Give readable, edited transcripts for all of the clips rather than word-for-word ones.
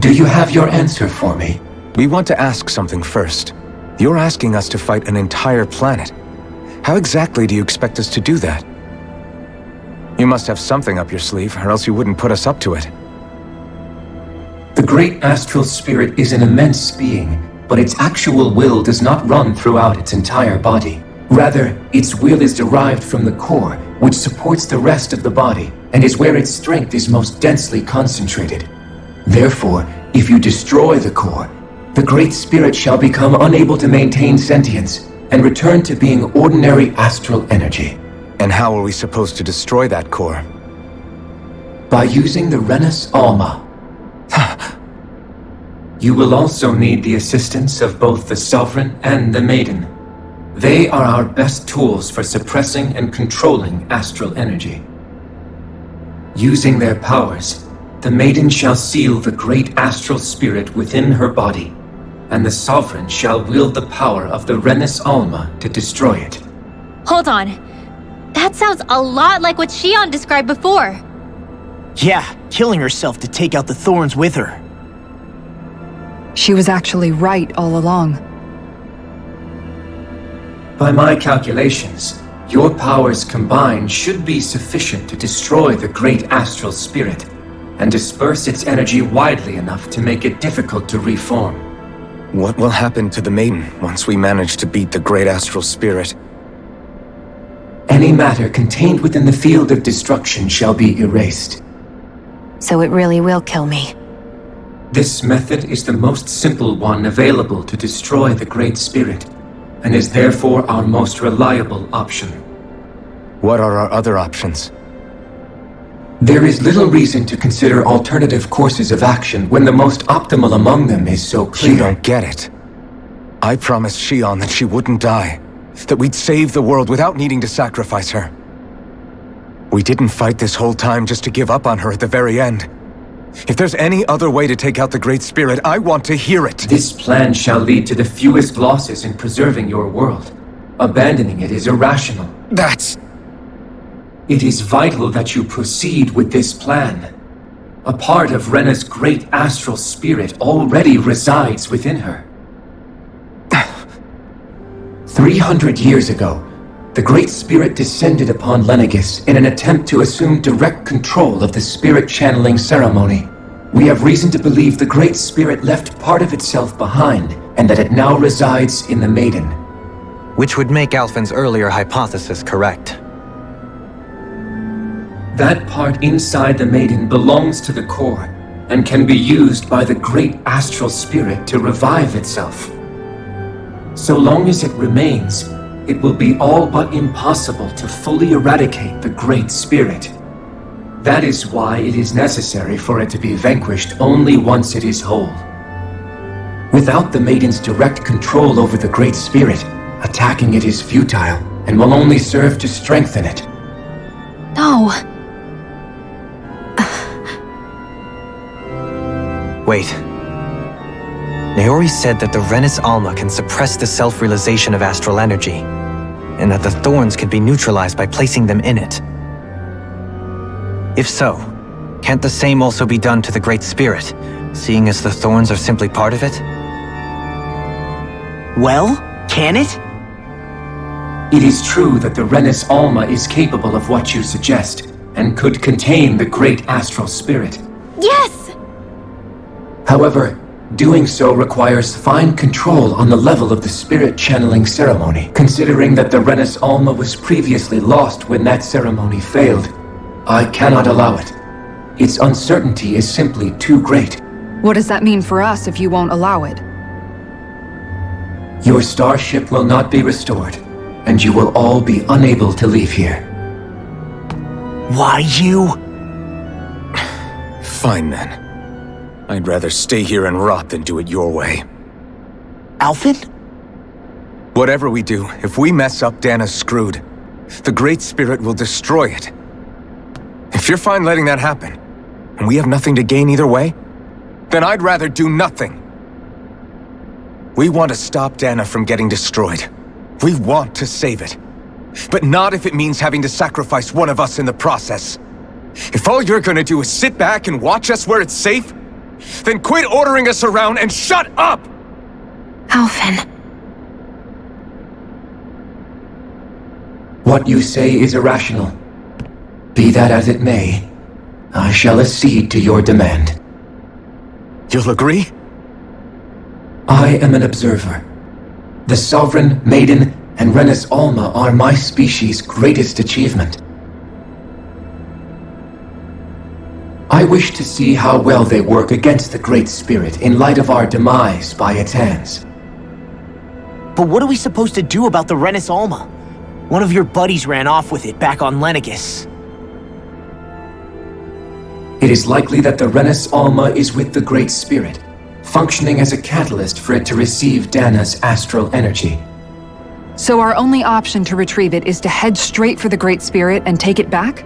Do you have your answer for me? We want to ask something first. You're asking us to fight an entire planet. How exactly do you expect us to do that? You must have something up your sleeve, or else you wouldn't put us up to it. The great astral spirit is an immense being, but its actual will does not run throughout its entire body. Rather, its will is derived from the core, which supports the rest of the body, and is where its strength is most densely concentrated. Therefore, if you destroy the core, the Great Spirit shall become unable to maintain sentience, and return to being ordinary astral energy. And how are we supposed to destroy that core? By using the Renis Alma. You will also need the assistance of both the Sovereign and the Maiden. They are our best tools for suppressing and controlling astral energy. Using their powers, the Maiden shall seal the great astral spirit within her body, and the Sovereign shall wield the power of the Renis Alma to destroy it. Hold on. That sounds a lot like what Shionne described before. Yeah, killing herself to take out the thorns with her. She was actually right all along. By my calculations, your powers combined should be sufficient to destroy the great astral spirit and disperse its energy widely enough to make it difficult to reform. What will happen to the Maiden once we manage to beat the great astral spirit? Any matter contained within the field of destruction shall be erased. So it really will kill me. This method is the most simple one available to destroy the Great Spirit, and is therefore our most reliable option. What are our other options? There is little reason to consider alternative courses of action when the most optimal among them is so clear. You don't get it. I promised Shionne that she wouldn't die, that we'd save the world without needing to sacrifice her. We didn't fight this whole time just to give up on her at the very end. If there's any other way to take out the Great Spirit, I want to hear it. This plan shall lead to the fewest losses in preserving your world. Abandoning it is irrational. It is vital that you proceed with this plan. A part of Rena's great astral spirit already resides within her. 300 years ago, the Great Spirit descended upon Lenegis in an attempt to assume direct control of the spirit channeling ceremony. We have reason to believe the Great Spirit left part of itself behind, and that it now resides in the Maiden. Which would make Alphen's earlier hypothesis correct. That part inside the Maiden belongs to the core, and can be used by the Great Astral Spirit to revive itself. So long as it remains, it will be all but impossible to fully eradicate the Great Spirit. That is why it is necessary for it to be vanquished only once it is whole. Without the Maiden's direct control over the Great Spirit, attacking it is futile and will only serve to strengthen it. No. Wait. Naori said that the Renis Alma can suppress the self-realization of astral energy, and that the thorns can be neutralized by placing them in it. If so, can't the same also be done to the Great Spirit, seeing as the thorns are simply part of it? Well, can it? It is true that the Renis Alma is capable of what you suggest, and could contain the Great Astral Spirit. Yes! However, doing so requires fine control on the level of the spirit channeling ceremony, considering that the Renis Alma was previously lost when that ceremony failed. I cannot allow it. Its uncertainty is simply too great. What does that mean for us if you won't allow it? Your starship will not be restored, and you will all be unable to leave here. Why you? Fine then. I'd rather stay here and rot than do it your way. Alphen? Whatever we do, if we mess up, Dana's screwed. The Great Spirit will destroy it. If you're fine letting that happen, and we have nothing to gain either way, then I'd rather do nothing. We want to stop Dana from getting destroyed. We want to save it. But not if it means having to sacrifice one of us in the process. If all you're gonna do is sit back and watch us where it's safe, Then quit ordering us around and shut up! Alphen. What you say is irrational. Be that as it may, I shall accede to your demand. You'll agree? I am an observer. The Sovereign, Maiden, and Renis Alma are my species' greatest achievement. I wish to see how well they work against the Great Spirit in light of our demise by its hands. But what are we supposed to do about the Renis Alma? One of your buddies ran off with it back on Lenegis. It is likely that the Renis Alma is with the Great Spirit, functioning as a catalyst for it to receive Dana's astral energy. So our only option to retrieve it is to head straight for the Great Spirit and take it back?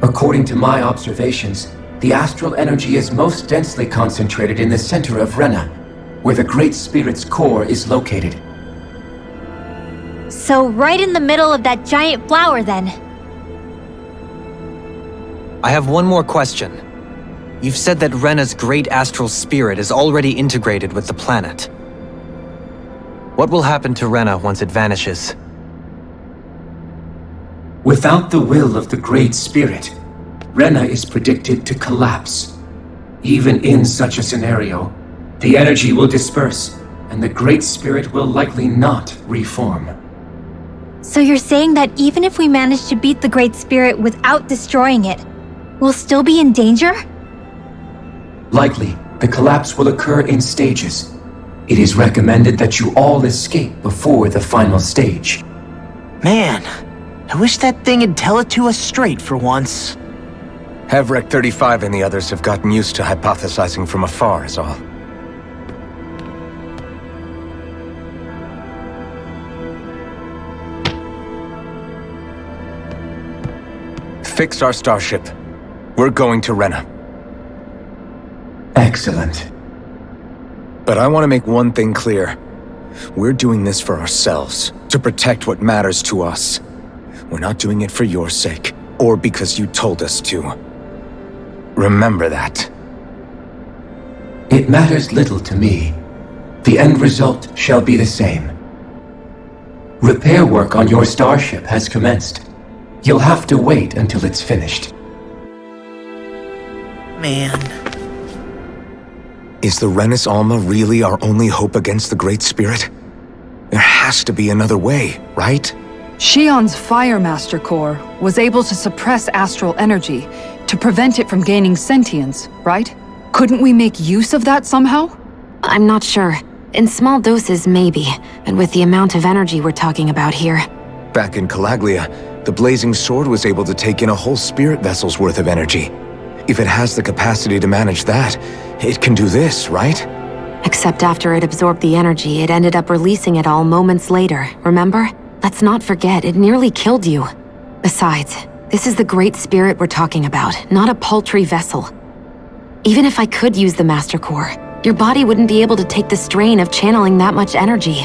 According to my observations, the astral energy is most densely concentrated in the center of Rena, where the Great Spirit's core is located. So right in the middle of that giant flower, then. I have one more question. You've said that Rena's great astral spirit is already integrated with the planet. What will happen to Rena once it vanishes? Without the will of the Great Spirit, Rena is predicted to collapse. Even in such a scenario, the energy will disperse, and the Great Spirit will likely not reform. So you're saying that even if we manage to beat the Great Spirit without destroying it, we'll still be in danger? Likely, the collapse will occur in stages. It is recommended that you all escape before the final stage. Man, I wish that thing would tell it to us straight for once. Hevrek 35 and the others have gotten used to hypothesizing from afar is all. Fix our starship. We're going to Rena. Excellent. But I want to make one thing clear. We're doing this for ourselves, to protect what matters to us. We're not doing it for your sake, or because you told us to. Remember that. It matters little to me. The end result shall be the same. Repair work on your starship has commenced. You'll have to wait until it's finished. Man. Is the Renis Alma really our only hope against the Great Spirit? There has to be another way, right? Shionne's Fire Master Core was able to suppress astral energy to prevent it from gaining sentience, right? Couldn't we make use of that somehow? I'm not sure. In small doses, maybe. And with the amount of energy we're talking about here. Back in Calaglia, the Blazing Sword was able to take in a whole spirit vessel's worth of energy. If it has the capacity to manage that, it can do this, right? Except after it absorbed the energy, it ended up releasing it all moments later, remember? Let's not forget, it nearly killed you. Besides, this is the Great Spirit we're talking about, not a paltry vessel. Even if I could use the Master Core, your body wouldn't be able to take the strain of channeling that much energy.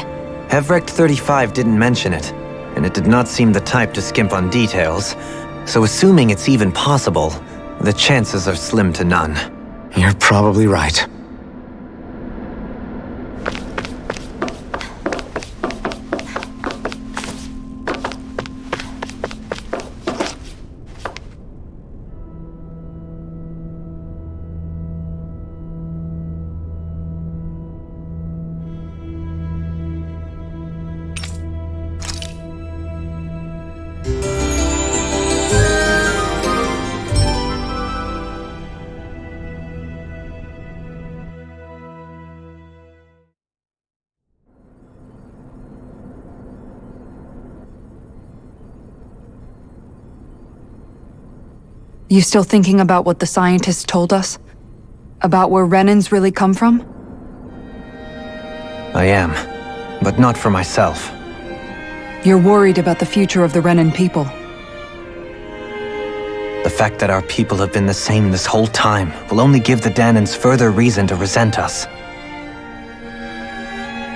Hevrek 35 didn't mention it, and it did not seem the type to skimp on details, so assuming it's even possible, the chances are slim to none. You're probably right. You still thinking about what the scientists told us? About where Renans really come from? I am, but not for myself. You're worried about the future of the Renan people. The fact that our people have been the same this whole time will only give the Danans further reason to resent us.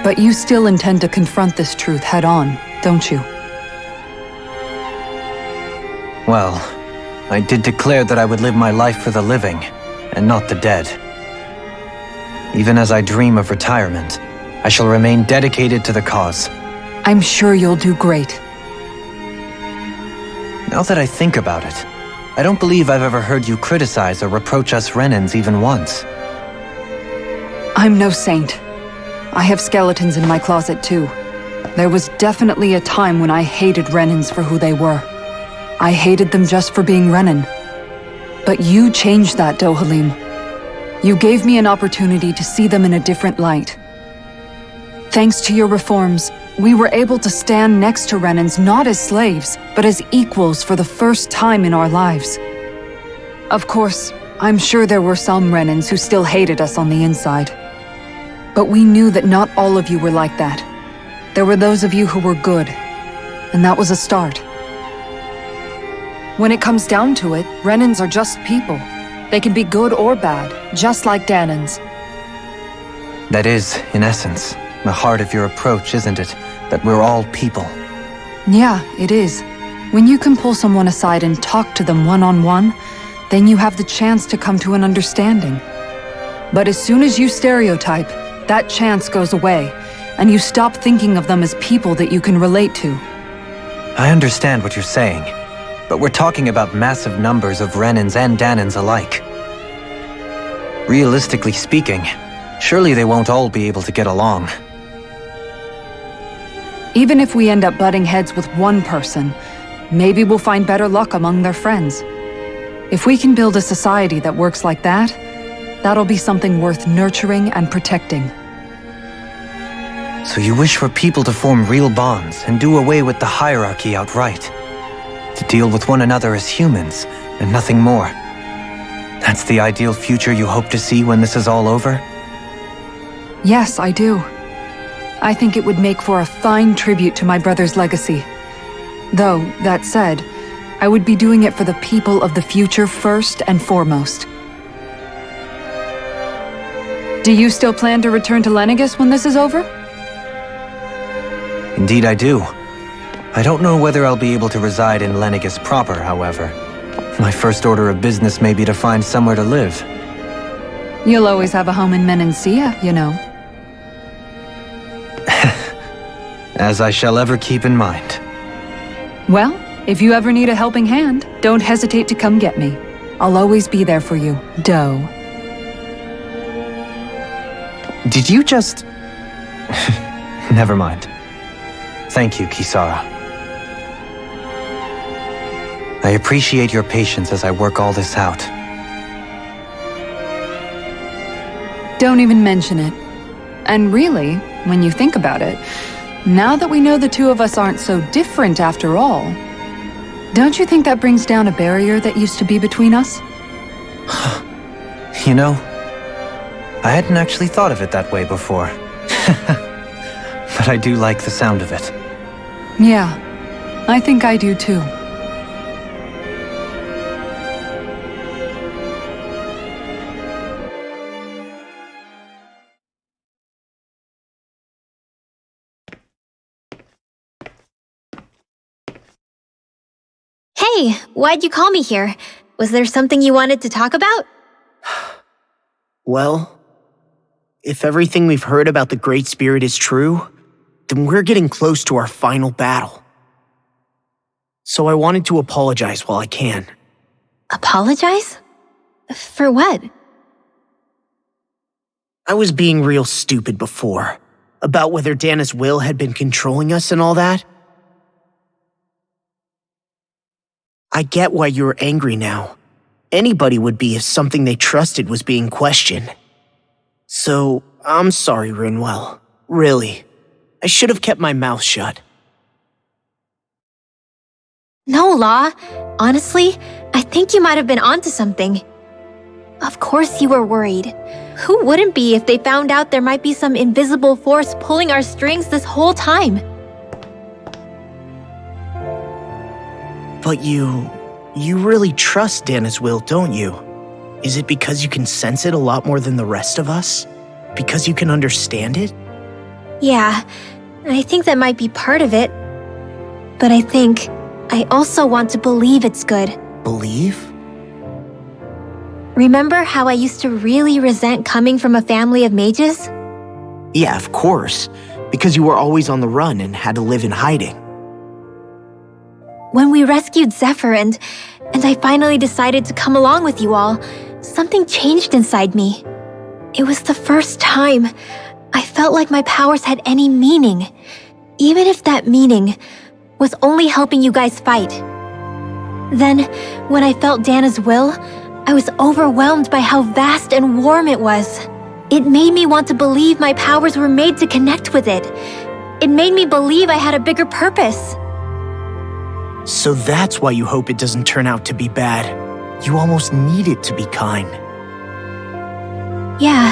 But you still intend to confront this truth head-on, don't you? Well, I did declare that I would live my life for the living, and not the dead. Even as I dream of retirement, I shall remain dedicated to the cause. I'm sure you'll do great. Now that I think about it, I don't believe I've ever heard you criticize or reproach us Renans even once. I'm no saint. I have skeletons in my closet too. There was definitely a time when I hated Renans for who they were. I hated them just for being Renan. But you changed that, Dohalim. You gave me an opportunity to see them in a different light. Thanks to your reforms, we were able to stand next to Renans not as slaves, but as equals for the first time in our lives. Of course, I'm sure there were some Renans who still hated us on the inside. But we knew that not all of you were like that. There were those of you who were good, and that was a start. When it comes down to it, Renans are just people. They can be good or bad, just like Danans. That is, in essence, the heart of your approach, isn't it? That we're all people. Yeah, it is. When you can pull someone aside and talk to them one-on-one, then you have the chance to come to an understanding. But as soon as you stereotype, that chance goes away, and you stop thinking of them as people that you can relate to. I understand what you're saying, but we're talking about massive numbers of Renans and Danans alike. Realistically speaking, surely they won't all be able to get along. Even if we end up butting heads with one person, maybe we'll find better luck among their friends. If we can build a society that works like that, that'll be something worth nurturing and protecting. So you wish for people to form real bonds and do away with the hierarchy outright? To deal with one another as humans, and nothing more? That's the ideal future you hope to see when this is all over? Yes, I do. I think it would make for a fine tribute to my brother's legacy. Though, that said, I would be doing it for the people of the future first and foremost. Do you still plan to return to Lenegis when this is over? Indeed I do. I don't know whether I'll be able to reside in Lenegis proper, however. My first order of business may be to find somewhere to live. You'll always have a home in Menancia, you know. As I shall ever keep in mind. Well, if you ever need a helping hand, don't hesitate to come get me. I'll always be there for you, Doe. Did you just... Never mind. Thank you, Kisara. I appreciate your patience as I work all this out. Don't even mention it. And really, when you think about it, now that we know the two of us aren't so different after all, don't you think that brings down a barrier that used to be between us? You know, I hadn't actually thought of it that way before. But I do like the sound of it. Yeah, I think I do too. Hey, why'd you call me here? Was there something you wanted to talk about? Well, if everything we've heard about the Great Spirit is true, then we're getting close to our final battle. So I wanted to apologize while I can. Apologize? For what? I was being real stupid before, about whether Dana's will had been controlling us and all that. I get why you're angry now. Anybody would be if something they trusted was being questioned. So, I'm sorry, Rinwell. Really. I should have kept my mouth shut. No, Law. Honestly, I think you might have been onto something. Of course you were worried. Who wouldn't be if they found out there might be some invisible force pulling our strings this whole time? But you really trust Dana's will, don't you? Is it because you can sense it a lot more than the rest of us? Because you can understand it? Yeah, I think that might be part of it. But I think I also want to believe it's good. Believe? Remember how I used to really resent coming from a family of mages? Yeah, of course. Because you were always on the run and had to live in hiding. When we rescued Zephyr and I finally decided to come along with you all, something changed inside me. It was the first time I felt like my powers had any meaning, even if that meaning was only helping you guys fight. Then, when I felt Dana's will, I was overwhelmed by how vast and warm it was. It made me want to believe my powers were made to connect with it. It made me believe I had a bigger purpose. So that's why you hope it doesn't turn out to be bad. You almost need it to be kind. Yeah.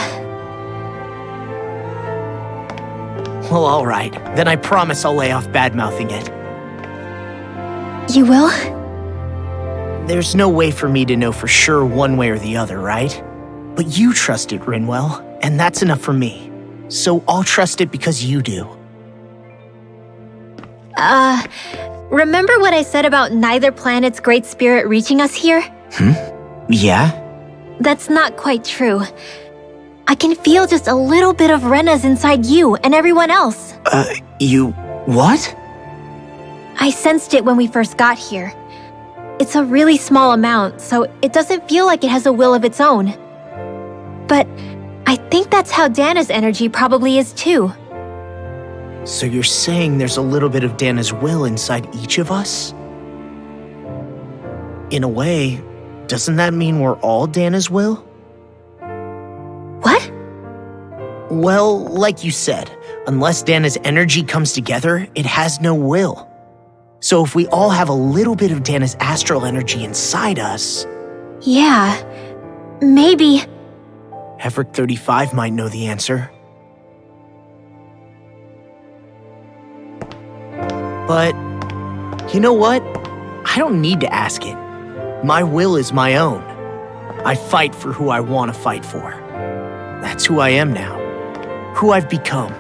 Well, alright. Then I promise I'll lay off bad-mouthing it. You will? There's no way for me to know for sure one way or the other, right? But you trust it, Rinwell, and that's enough for me. So I'll trust it because you do. Remember what I said about neither planet's great spirit reaching us here? Yeah? That's not quite true. I can feel just a little bit of Rena's inside you and everyone else. You... what? I sensed it when we first got here. It's a really small amount, so it doesn't feel like it has a will of its own. But I think that's how Dana's energy probably is too. So you're saying there's a little bit of Dana's will inside each of us? In a way, doesn't that mean we're all Dana's will? What? Well, like you said, unless Dana's energy comes together, it has no will. So if we all have a little bit of Dana's astral energy inside us... Yeah, maybe... Heverick 35 might know the answer. But, you know what? I don't need to ask it. My will is my own. I fight for who I want to fight for. That's who I am now. Who I've become.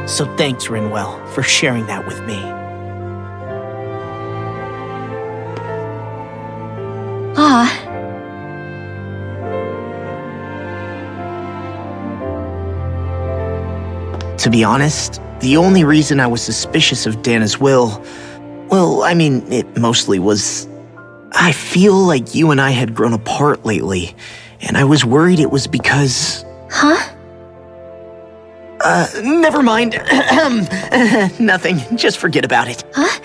So thanks, Rinwell, for sharing that with me. To be honest, the only reason I was suspicious of Dana's will, well, I mean, it mostly was... I feel like you and I had grown apart lately, and I was worried it was because... Huh? Never mind. Nothing. Just forget about it. Huh?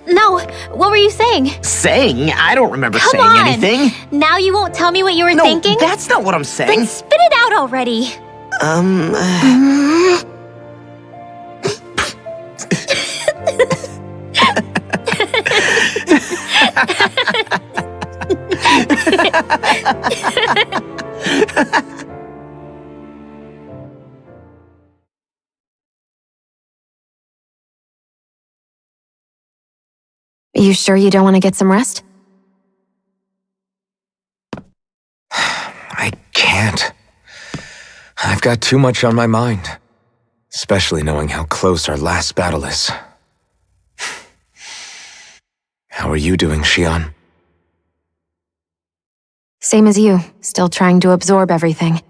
No, what were you saying? Saying? I don't remember Come saying on. anything. Now you won't tell me what you were No, thinking? that's not what I'm saying. Then spit it out already. You sure you don't want to get some rest? I can't. I've got too much on my mind. Especially knowing how close our last battle is. How are you doing, Shionne? Same as you, still trying to absorb everything.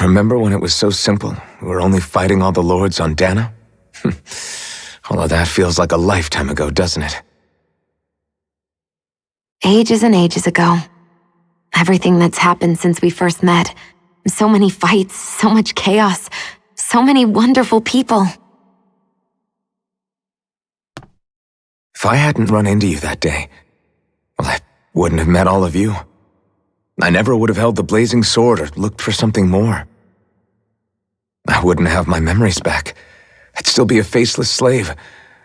Remember when it was so simple? We were only fighting all the lords on Dana? All of that feels like a lifetime ago, doesn't it? Ages and ages ago. Everything that's happened since we first met. So many fights, so much chaos, so many wonderful people. If I hadn't run into you that day, well, I wouldn't have met all of you. I never would have held the blazing sword or looked for something more. I wouldn't have my memories back. I'd still be a faceless slave,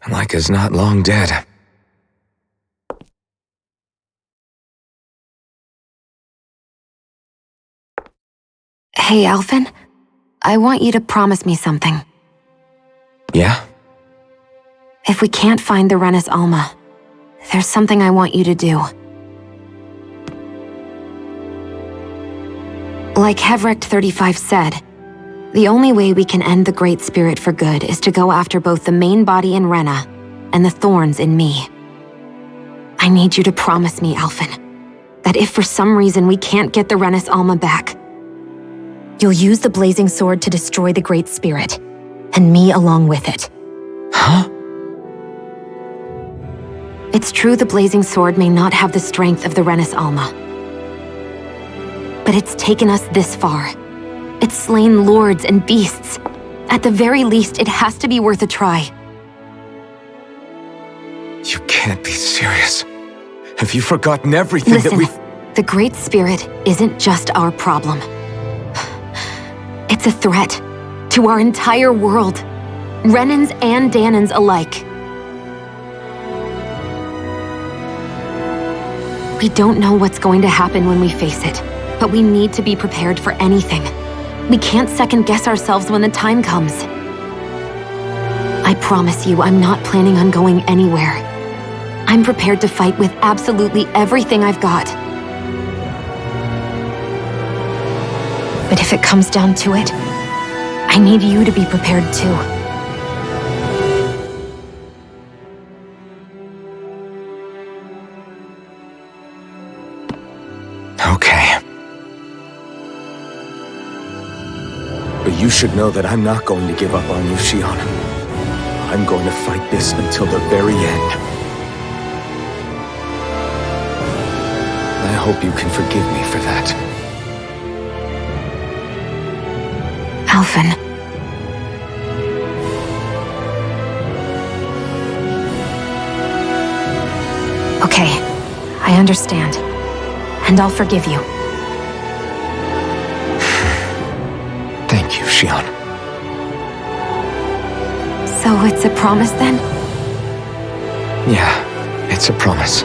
like as not long dead. Hey, Alphen. I want you to promise me something. Yeah? If we can't find the Renis Alma, there's something I want you to do. Like Heverick 35 said, The only way we can end the Great Spirit for good is to go after both the main body in Rena and the thorns in me. I need you to promise me, Alphen, that if for some reason we can't get the Renis Alma back, you'll use the blazing sword to destroy the Great Spirit, and me along with it. Huh? It's true the blazing sword may not have the strength of the Renis Alma, but it's taken us this far. It's slain lords and beasts. At the very least, it has to be worth a try. You can't be serious. Have you forgotten everything Listen, that we've... the Great Spirit isn't just our problem. It's a threat to our entire world, Renans and Danans alike. We don't know what's going to happen when we face it, but we need to be prepared for anything. We can't second-guess ourselves when the time comes. I promise you, I'm not planning on going anywhere. I'm prepared to fight with absolutely everything I've got. But if it comes down to it, I need you to be prepared too. Okay. But you should know that I'm not going to give up on you, Shionne. I'm going to fight this until the very end. I hope you can forgive me for that. Alphen. Okay, I understand. And I'll forgive you. Thank you, Shionne. So it's a promise then? Yeah, it's a promise.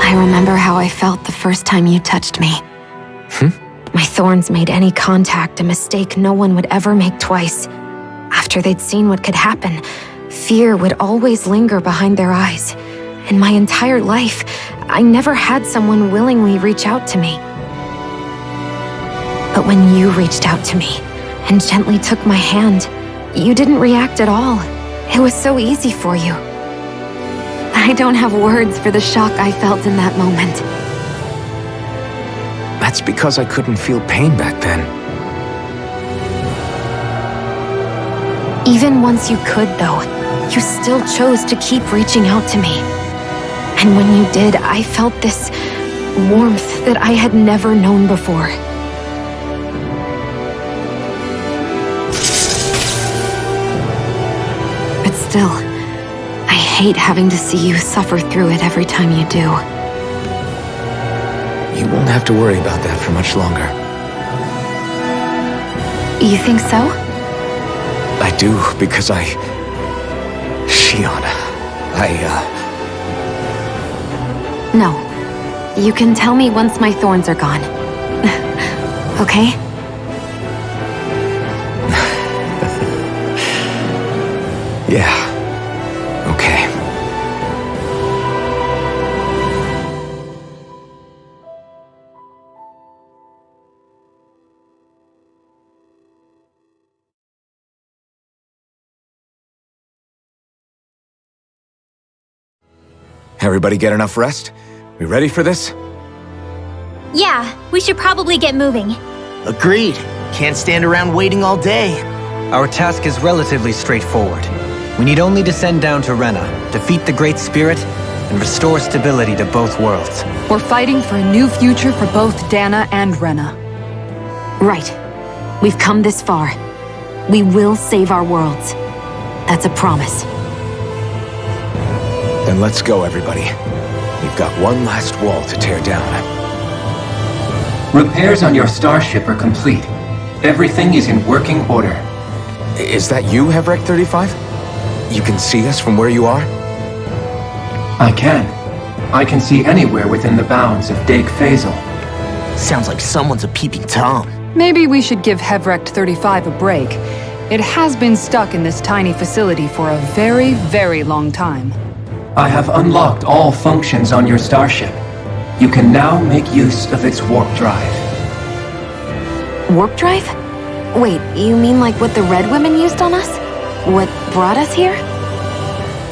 I remember how I felt the first time you touched me. My thorns made any contact a mistake no one would ever make twice. After they'd seen what could happen, fear would always linger behind their eyes. In my entire life, I never had someone willingly reach out to me. But when you reached out to me and gently took my hand, you didn't react at all. It was so easy for you. I don't have words for the shock I felt in that moment. That's because I couldn't feel pain back then. Even once you could, though, you still chose to keep reaching out to me. And when you did, I felt this warmth that I had never known before. But still, I hate having to see you suffer through it every time you do. You won't have to worry about that for much longer. You think so? I do, because Shionne, No. You can tell me once my thorns are gone. Okay? Yeah. Okay. Everybody get enough rest? We ready for this? Yeah, we should probably get moving. Agreed. Can't stand around waiting all day. Our task is relatively straightforward. We need only descend down to Rena, defeat the Great Spirit, and restore stability to both worlds. We're fighting for a new future for both Dana and Rena. Right. We've come this far. We will save our worlds. That's a promise. Then let's go, everybody. We've got one last wall to tear down. Repairs on your starship are complete. Everything is in working order. Is that you, Hevrek 35? You can see us from where you are? I can. I can see anywhere within the bounds of Dake Faisal. Sounds like someone's a peeping Tom. Maybe we should give Hevrect 35 a break. It has been stuck in this tiny facility for a very, very long time. I have unlocked all functions on your starship. You can now make use of its warp drive. Warp drive? Wait, you mean like what the Red Women used on us? What brought us here?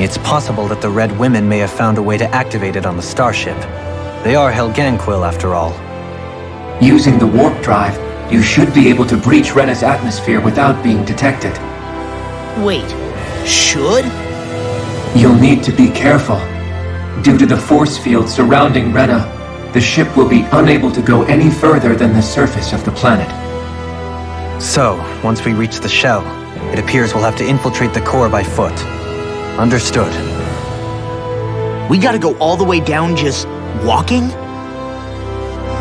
It's possible that the Red Women may have found a way to activate it on the starship. They are Helganquil, after all. Using the warp drive, you should be able to breach Rena's atmosphere without being detected. Wait, should? You'll need to be careful. Due to the force field surrounding Rena, the ship will be unable to go any further than the surface of the planet. So, once we reach the shell, it appears we'll have to infiltrate the core by foot. Understood. We gotta go all the way down just walking?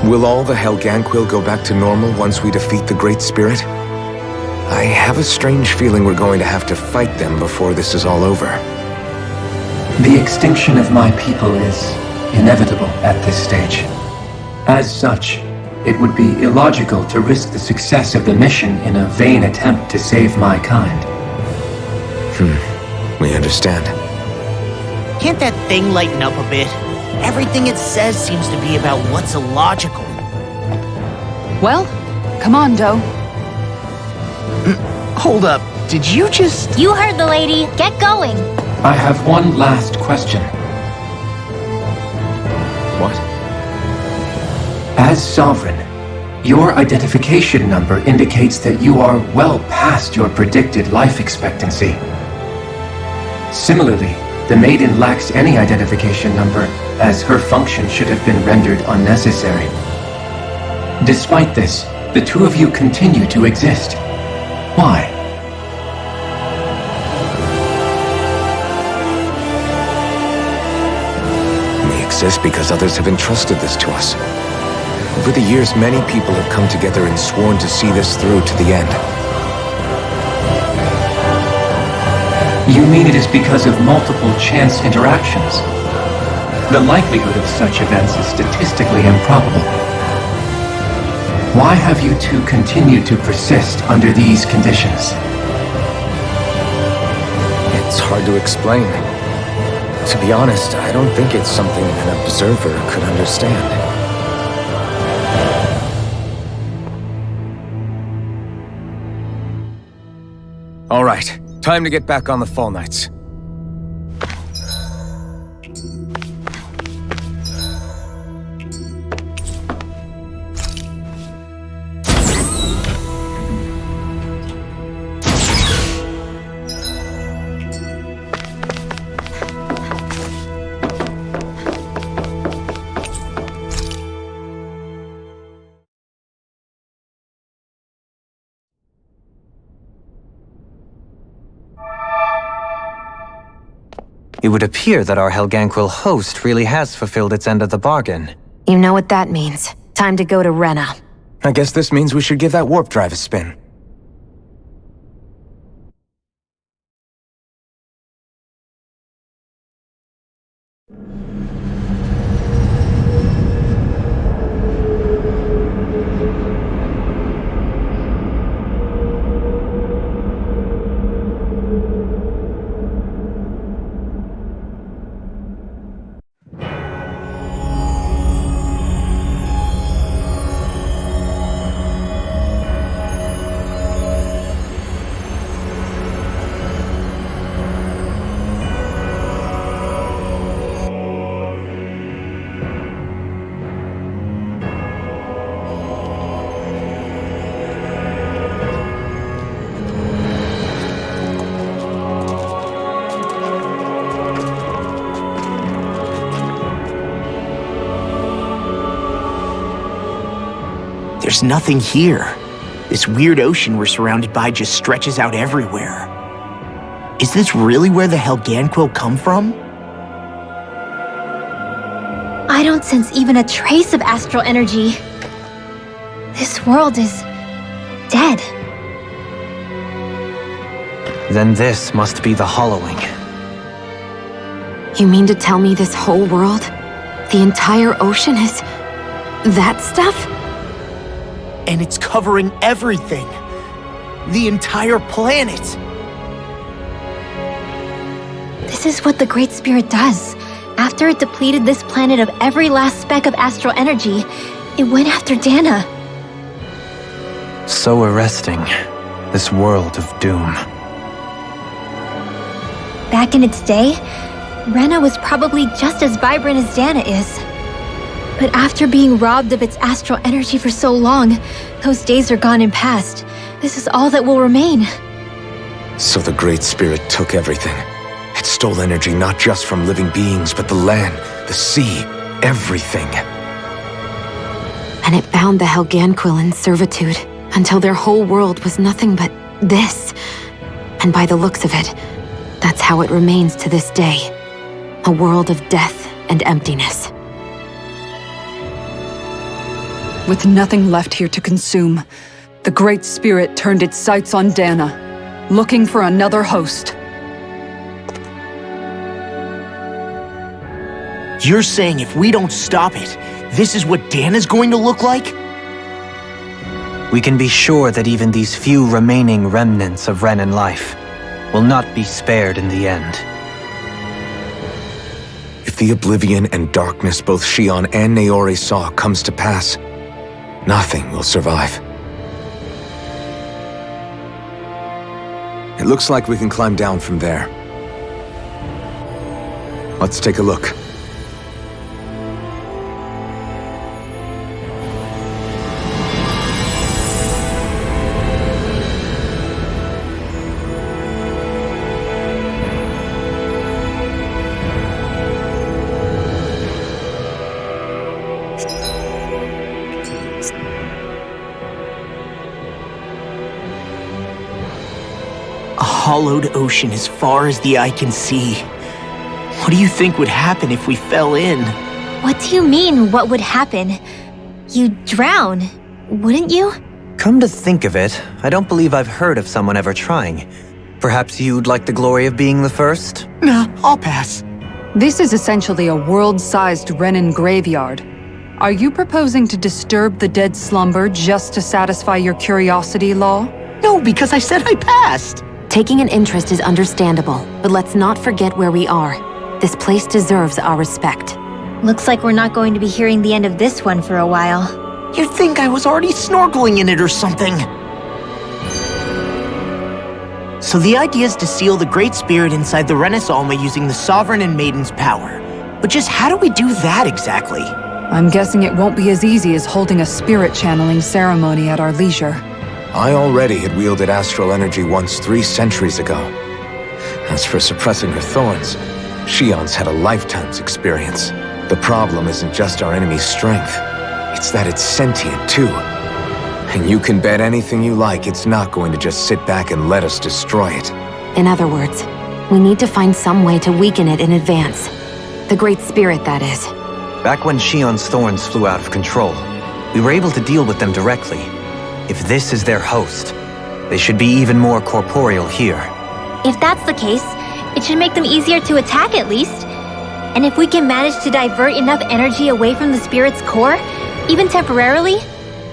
Will all the Helganquil go back to normal once we defeat the Great Spirit? I have a strange feeling we're going to have to fight them before this is all over. The extinction of my people is inevitable at this stage. As such, it would be illogical to risk the success of the mission in a vain attempt to save my kind. We understand. Can't that thing lighten up a bit? Everything it says seems to be about what's illogical. Well, come on, Doe. Hold up, did you just... You heard the lady. Get going. I have one last question. What? As Sovereign, your identification number indicates that you are well past your predicted life expectancy. Similarly, the Maiden lacks any identification number, as her function should have been rendered unnecessary. Despite this, the two of you continue to exist. Why? We exist because others have entrusted this to us. Over the years, many people have come together and sworn to see this through to the end. You mean it is because of multiple chance interactions? The likelihood of such events is statistically improbable. Why have you two continued to persist under these conditions? It's hard to explain. To be honest, I don't think it's something an observer could understand. All right, time to get back on the Fall Knights. It would appear that our Helganquil host really has fulfilled its end of the bargain. You know what that means. Time to go to Rena. I guess this means we should give that warp drive a spin. There's nothing here. This weird ocean we're surrounded by just stretches out everywhere. Is this really where the Helganquil come from? I don't sense even a trace of astral energy. This world is dead. Then this must be the Hollowing. You mean to tell me this whole world, the entire ocean is that stuff? And it's covering everything. The entire planet. This This is what the Great Spirit does. After it depleted this planet of every last speck of astral energy, it went after Dana. So arresting. This world of doom. Back in its day, Rena was probably just as vibrant as Dana is. But after being robbed of its astral energy for so long, those days are gone and past. This is all that will remain. So the Great Spirit took everything. It stole energy not just from living beings, but the land, the sea, everything. And it bound the Helganquil in servitude until their whole world was nothing but this. And by the looks of it, that's how it remains to this day. A world of death and emptiness. With nothing left here to consume, the Great Spirit turned its sights on Dana, looking for another host. You're saying if we don't stop it, this is what Dana's going to look like? We can be sure that even these few remaining remnants of Renan life will not be spared in the end. If the oblivion and darkness both Shionne and Naori saw comes to pass, nothing will survive. It looks like we can climb down from there. Let's take a look. Hollowed ocean as far as the eye can see. What do you think would happen if we fell in? What do you mean, what would happen? You'd drown, wouldn't you? Come to think of it, I don't believe I've heard of someone ever trying. Perhaps you'd like the glory of being the first? Nah, I'll pass. This is essentially a world-sized Renan graveyard. Are you proposing to disturb the dead slumber just to satisfy your curiosity, Law? No, because I said I passed. Taking an interest is understandable, but let's not forget where we are. This place deserves our respect. Looks like we're not going to be hearing the end of this one for a while. You'd think I was already snorkeling in it or something. So the idea is to seal the Great Spirit inside the Renis Alma using the Sovereign and Maiden's power. But just how do we do that exactly? I'm guessing it won't be as easy as holding a spirit channeling ceremony at our leisure. I already had wielded astral energy once 3 centuries ago. As for suppressing her thorns, Shionne's had a lifetime's experience. The problem isn't just our enemy's strength, it's that it's sentient too. And you can bet anything you like it's not going to just sit back and let us destroy it. In other words, we need to find some way to weaken it in advance. The Great Spirit, that is. Back when Shionne's thorns flew out of control, we were able to deal with them directly. If this is their host, they should be even more corporeal here. If that's the case, it should make them easier to attack at least. And if we can manage to divert enough energy away from the spirit's core, even temporarily,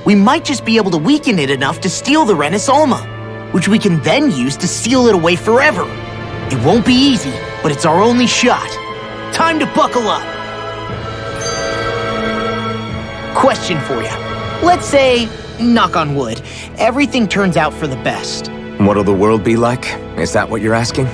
we might just be able to weaken it enough to steal the Renis Alma, which we can then use to seal it away forever. It won't be easy, but it's our only shot. Time to buckle up. Question for you. Let's say, knock on wood, everything turns out for the best. What'll the world be like? Is that what you're asking?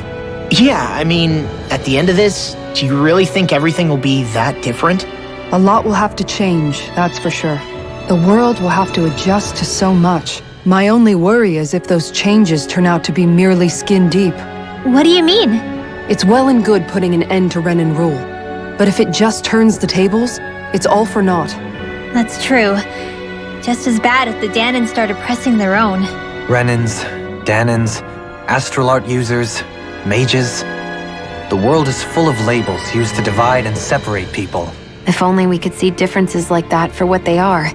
Yeah, I mean, at the end of this, do you really think everything will be that different? A lot will have to change, that's for sure. The world will have to adjust to so much. My only worry is if those changes turn out to be merely skin deep. what do you mean? It's well and good putting an end to Renan rule. But if it just turns the tables, it's all for naught. That's true. Just as bad if the Danans started pressing their own. Renans, Danans, astral art users, mages. The world is full of labels used to divide and separate people. If only we could see differences like that for what they are.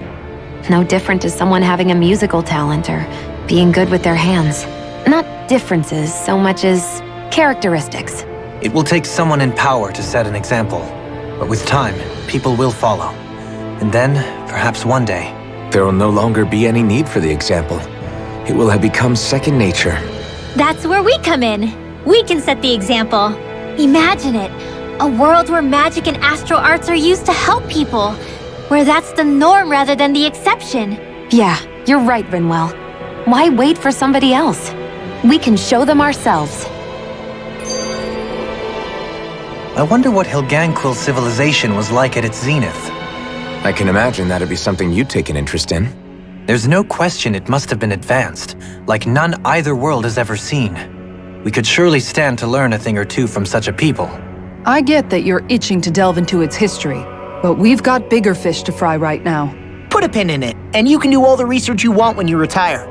No different to someone having a musical talent or being good with their hands. Not differences so much as characteristics. It will take someone in power to set an example. But with time, people will follow. And then, perhaps one day, There will no longer be any need for the example. It will have become second nature. That's where we come in. We can set the example. Imagine it. A world where magic and astral arts are used to help people. Where that's the norm rather than the exception. Yeah, you're right, Rinwell. Why wait for somebody else? We can show them ourselves. I wonder what Helganquil civilization was like at its zenith. I can imagine that'd be something you'd take an interest in. There's no question it must have been advanced, like none either world has ever seen. We could surely stand to learn a thing or two from such a people. I get that you're itching to delve into its history, but we've got bigger fish to fry right now. Put a pin in it, and you can do all the research you want when you retire.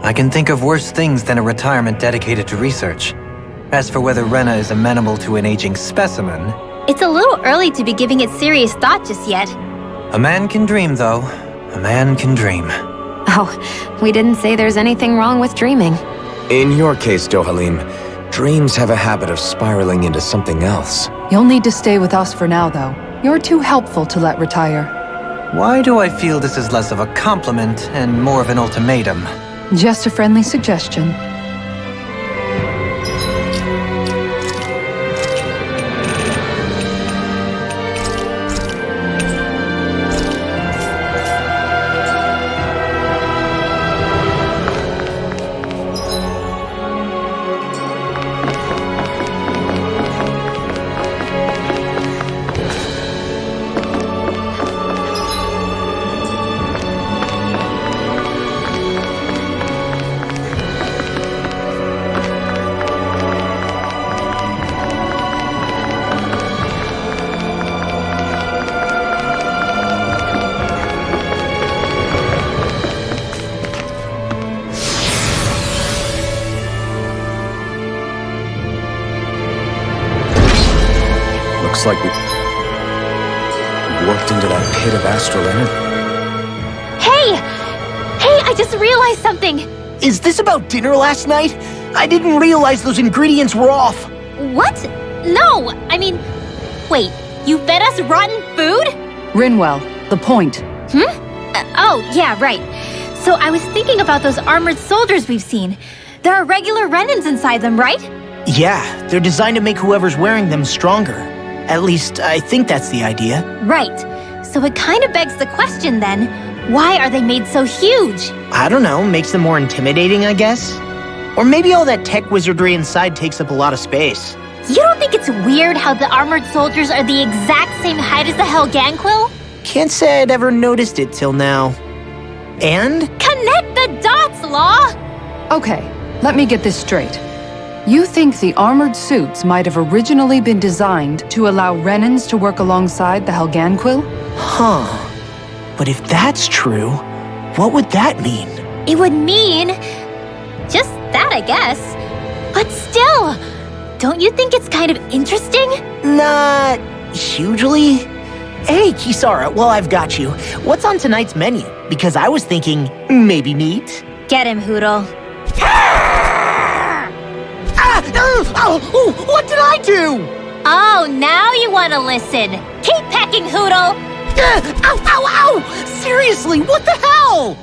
I can think of worse things than a retirement dedicated to research. As for whether Rena is amenable to an aging specimen... It's a little early to be giving it serious thought just yet. A man can dream, though. A man can dream. Oh, we didn't say there's anything wrong with dreaming. In your case, Dohalim, dreams have a habit of spiraling into something else. You'll need to stay with us for now, though. You're too helpful to let retire. Why do I feel this is less of a compliment and more of an ultimatum? Just a friendly suggestion. Looks like we've worked into that pit of astral energy. Hey! Hey, I just realized something! Is this about dinner last night? I didn't realize those ingredients were off. What? No! I mean, wait, you fed us rotten food? Rinwell, the point. Oh, yeah, right. So I was thinking about those armored soldiers we've seen. There are regular Renins inside them, right? Yeah, they're designed to make whoever's wearing them stronger. At least, I think that's the idea. Right. So it kind of begs the question then, why are they made so huge? I don't know, makes them more intimidating, I guess? Or maybe all that tech wizardry inside takes up a lot of space. You don't think it's weird how the armored soldiers are the exact same height as the Helganquil? Can't say I'd ever noticed it till now. And? Connect the dots, Law! Okay, let me get this straight. You think the armored suits might have originally been designed to allow Renins to work alongside the Helganquil? Huh. But if that's true, what would that mean? It would mean... just that, I guess. But still, don't you think it's kind of interesting? Not hugely. Hey, Kisara, while I've got you, what's on tonight's menu? Because I was thinking, maybe meat? Get him, Hootle. Oh, what did I do? Oh, now you want to listen. Keep pecking, Hootle! Ow, ow, ow! Seriously, what the hell?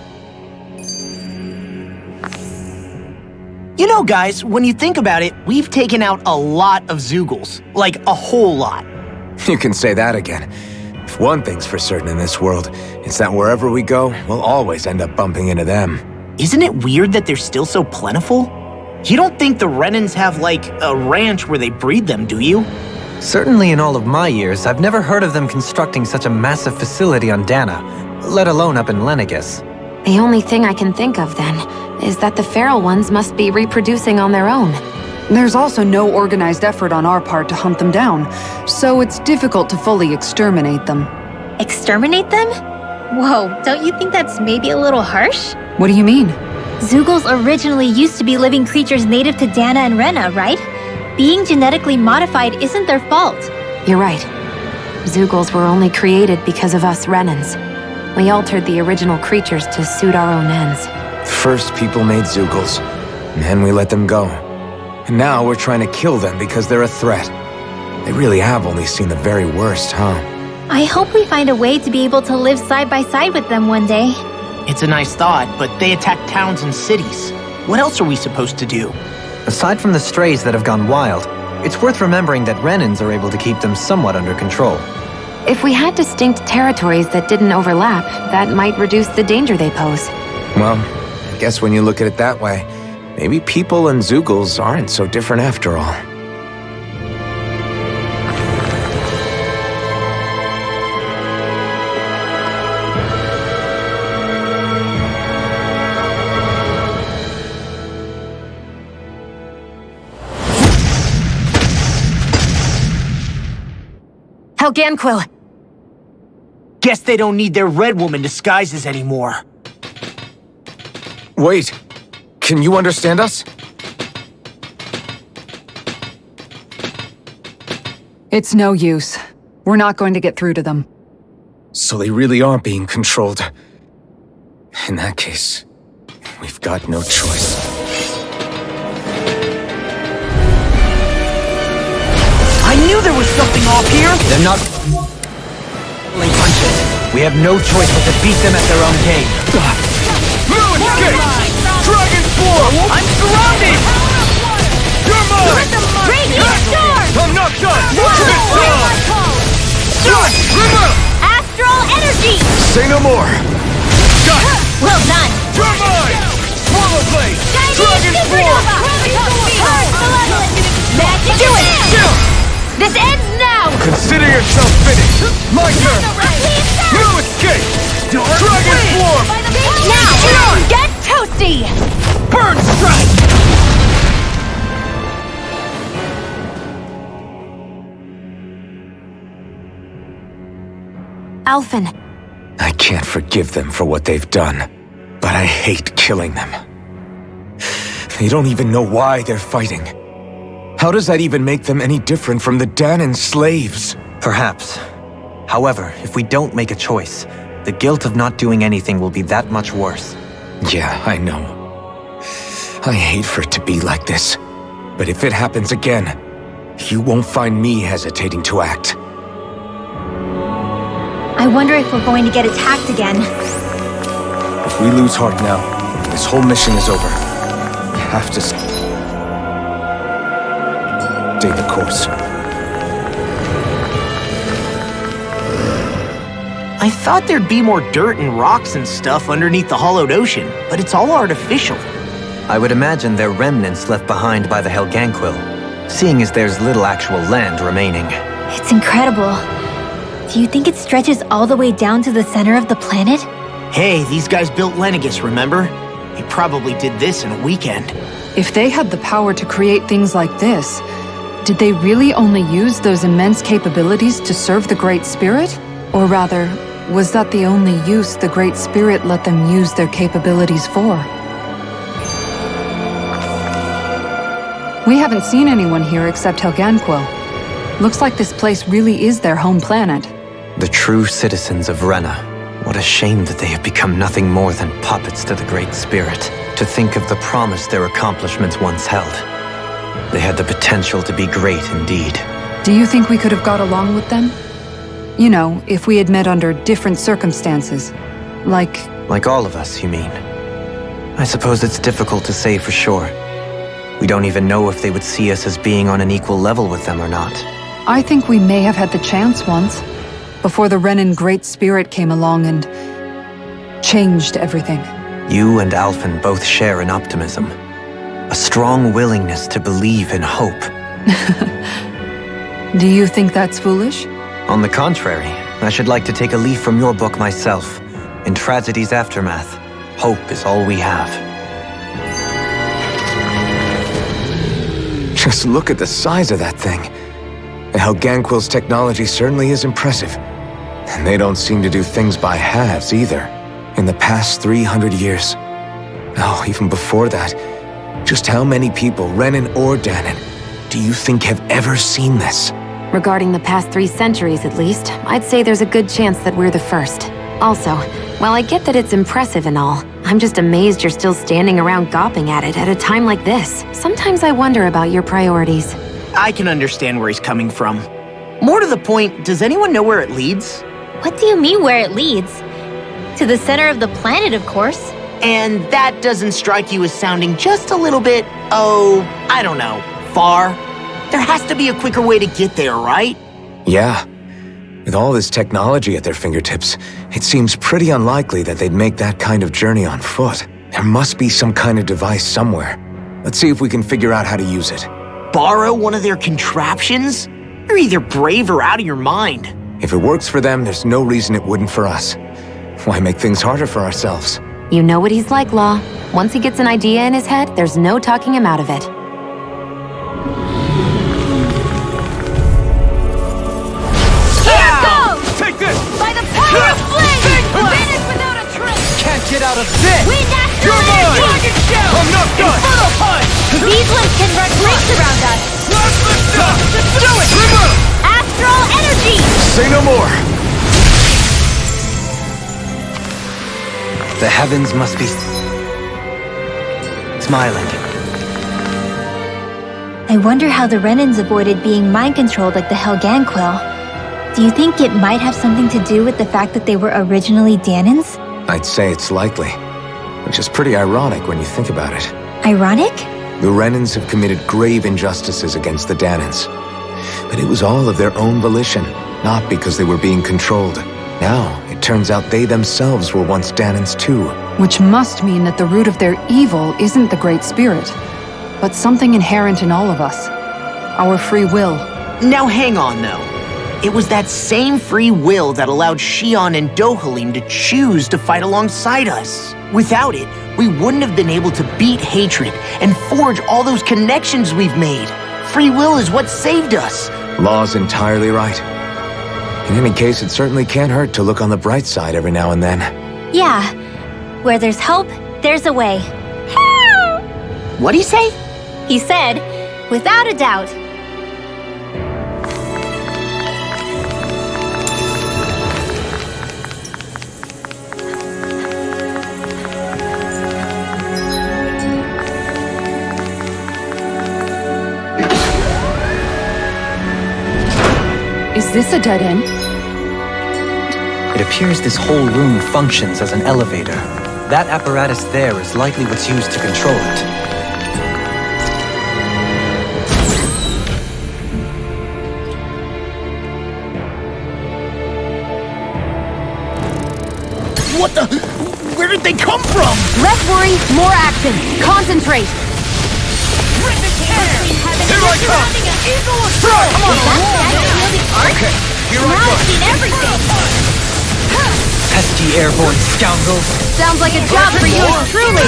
You know, guys, when you think about it, we've taken out a lot of Zoogles. Like, a whole lot. You can say that again. If one thing's for certain in this world, it's that wherever we go, we'll always end up bumping into them. Isn't it weird that they're still so plentiful? You don't think the Renins have, like, a ranch where they breed them, do you? Certainly in all of my years, I've never heard of them constructing such a massive facility on Dana, let alone up in Lenegis. The only thing I can think of, then, is that the feral ones must be reproducing on their own. There's also no organized effort on our part to hunt them down, so it's difficult to fully exterminate them. Exterminate them? Whoa, don't you think that's maybe a little harsh? What do you mean? Zoogles originally used to be living creatures native to Dana and Rena, right? Being genetically modified isn't their fault. You're right. Zoogles were only created because of us Renins. We altered the original creatures to suit our own ends. First people made Zoogles, and then we let them go. And now we're trying to kill them because they're a threat. They really have only seen the very worst, huh? I hope we find a way to be able to live side by side with them one day. It's a nice thought, but they attack towns and cities. What else are we supposed to do? Aside from the strays that have gone wild, it's worth remembering that Renins are able to keep them somewhat under control. If we had distinct territories that didn't overlap, that might reduce the danger they pose. Well, I guess when you look at it that way, maybe people and Zeugles aren't so different after all. Helganquil! Guess they don't need their Red Woman disguises anymore. Wait, can you understand us? It's no use. We're not going to get through to them. So they really are being controlled. In that case, we've got no choice. I knew there was something off here! They're not pulling punches. We have no choice but to beat them at their own game. No escape! Dragon Form! I'm surrounded! You're mine! Radiant Storm! I'm not done! Astral Energy! Say no more! Got it! Well done! You're mine! Swallow Blade! Dragon Form! Magic do it! This ends now! Consider yourself finished! My turn! No escape! Dragon Form! Now, get toasty! Burn Strike! Alphen, I can't forgive them for what they've done, but I hate killing them. They don't even know why they're fighting. How does that even make them any different from the Danan slaves? Perhaps. However, if we don't make a choice, the guilt of not doing anything will be that much worse. Yeah, I know. I hate for it to be like this. But if it happens again, you won't find me hesitating to act. I wonder if we're going to get attacked again. If we lose heart now, this whole mission is over. We have to stay the course. I thought there'd be more dirt and rocks and stuff underneath the hollowed ocean, but it's all artificial. I would imagine they're remnants left behind by the Helganquil, seeing as there's little actual land remaining. It's incredible. Do you think it stretches all the way down to the center of the planet? Hey, these guys built Lenegus, remember? They probably did this in a weekend. If they had the power to create things like this, did they really only use those immense capabilities to serve the Great Spirit? Or rather, was that the only use the Great Spirit let them use their capabilities for? We haven't seen anyone here except Helganquil. Looks like this place really is their home planet. The true citizens of Rena. What a shame that they have become nothing more than puppets to the Great Spirit. To think of the promise their accomplishments once held. They had the potential to be great indeed. Do you think we could have got along with them? You know, if we had met under different circumstances. Like all of us, you mean? I suppose it's difficult to say for sure. We don't even know if they would see us as being on an equal level with them or not. I think we may have had the chance once, before the Renin Great Spirit came along and changed everything. You and Alphen both share an optimism. A strong willingness to believe in hope. Do you think that's foolish? On the contrary, I should like to take a leaf from your book myself. In tragedy's aftermath, hope is all we have. Just look at the size of that thing. The Helganquil's technology certainly is impressive. And they don't seem to do things by halves either. In the past 300 years. Oh, even before that. Just how many people, Renin or Danan, do you think have ever seen this? regarding the past 3 centuries at least, I'd say there's a good chance that we're the first. Also, while I get that it's impressive and all, I'm just amazed you're still standing around gawping at it at a time like this. Sometimes I wonder about your priorities. I can understand where he's coming from. More to the point, does anyone know where it leads? What do you mean where it leads? To the center of the planet, of course. And that doesn't strike you as sounding just a little bit, oh, I don't know, far? There has to be a quicker way to get there, right? Yeah. With all this technology at their fingertips, it seems pretty unlikely that they'd make that kind of journey on foot. There must be some kind of device somewhere. Let's see if we can figure out how to use it. Borrow one of their contraptions? You're either brave or out of your mind. If it works for them, there's no reason it wouldn't for us. Why make things harder for ourselves? You know what he's like, Law. Once he gets an idea in his head, there's no talking him out of it. Here goes! Take this! By the power of flame! Vanish without a trace! Can't get out of this! Wind astral You're mine! energy! Target shell! I'm not done! Infernal punch! These limbs can run rings around us! Do it! Astral energy! Say no more! The heavens must be smiling. I wonder how the Renans avoided being mind-controlled like the Helganquil. Do you think it might have something to do with the fact that they were originally Danans? I'd say it's likely. Which is pretty ironic when you think about it. Ironic? The Renans have committed grave injustices against the Danans. But it was all of their own volition, not because they were being controlled. Now, it turns out they themselves were once Danans too. Which must mean that the root of their evil isn't the Great Spirit, but something inherent in all of us. Our free will. Now hang on, though. It was that same free will that allowed Shionne and Dohalim to choose to fight alongside us. Without it, we wouldn't have been able to beat hatred and forge all those connections we've made. Free will is what saved us. Law's entirely right. In any case, it certainly can't hurt to look on the bright side every now and then. Yeah. Where there's hope, there's a way. What'd he say? He said, without a doubt. Is this a dead end? It appears this whole room functions as an elevator. That apparatus there is likely what's used to control it. What the? Where did they come from? Less worry, more action. Concentrate. Here I come! Come on! Okay, here I go! Pesky airborne scoundrels! Sounds like a job for you, truly.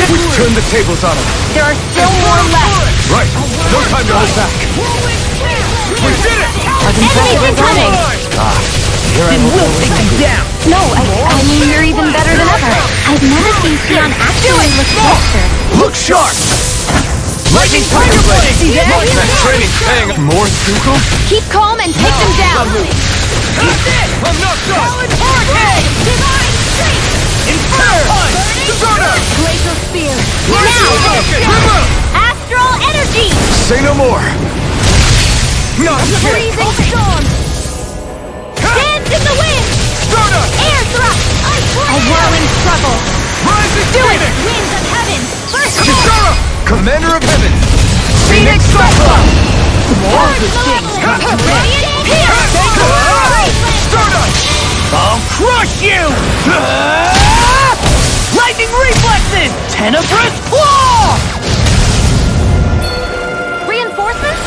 We've turned the tables on them. There are still more left. Right, no time to hold back. We did it! Enemies incoming. Here I will take them down! No, I mean you're even better than ever. I've never seen Shionne actually look faster. Look sharp! Lightning Tiger Blade! That training's paying more, Zuko? Keep calm and take them down. I'm not done! Hurricane! Divine Streak! Inferno! Persona! Glacial Spear! Now! Astral Energy! Say no more! Not yet! Freezing Storm! Dance in the wind! Persona! Air Thrust! A whirling struggle! Rising Do it! Phoenix! Winds of Heaven! First Kisara! Commander of Heaven! Phoenix Cyclone! More good things come to me. Radiant Pierce! Stardust! I'll crush you! Lightning reflexes! Tenebrous claw! Reinforcements?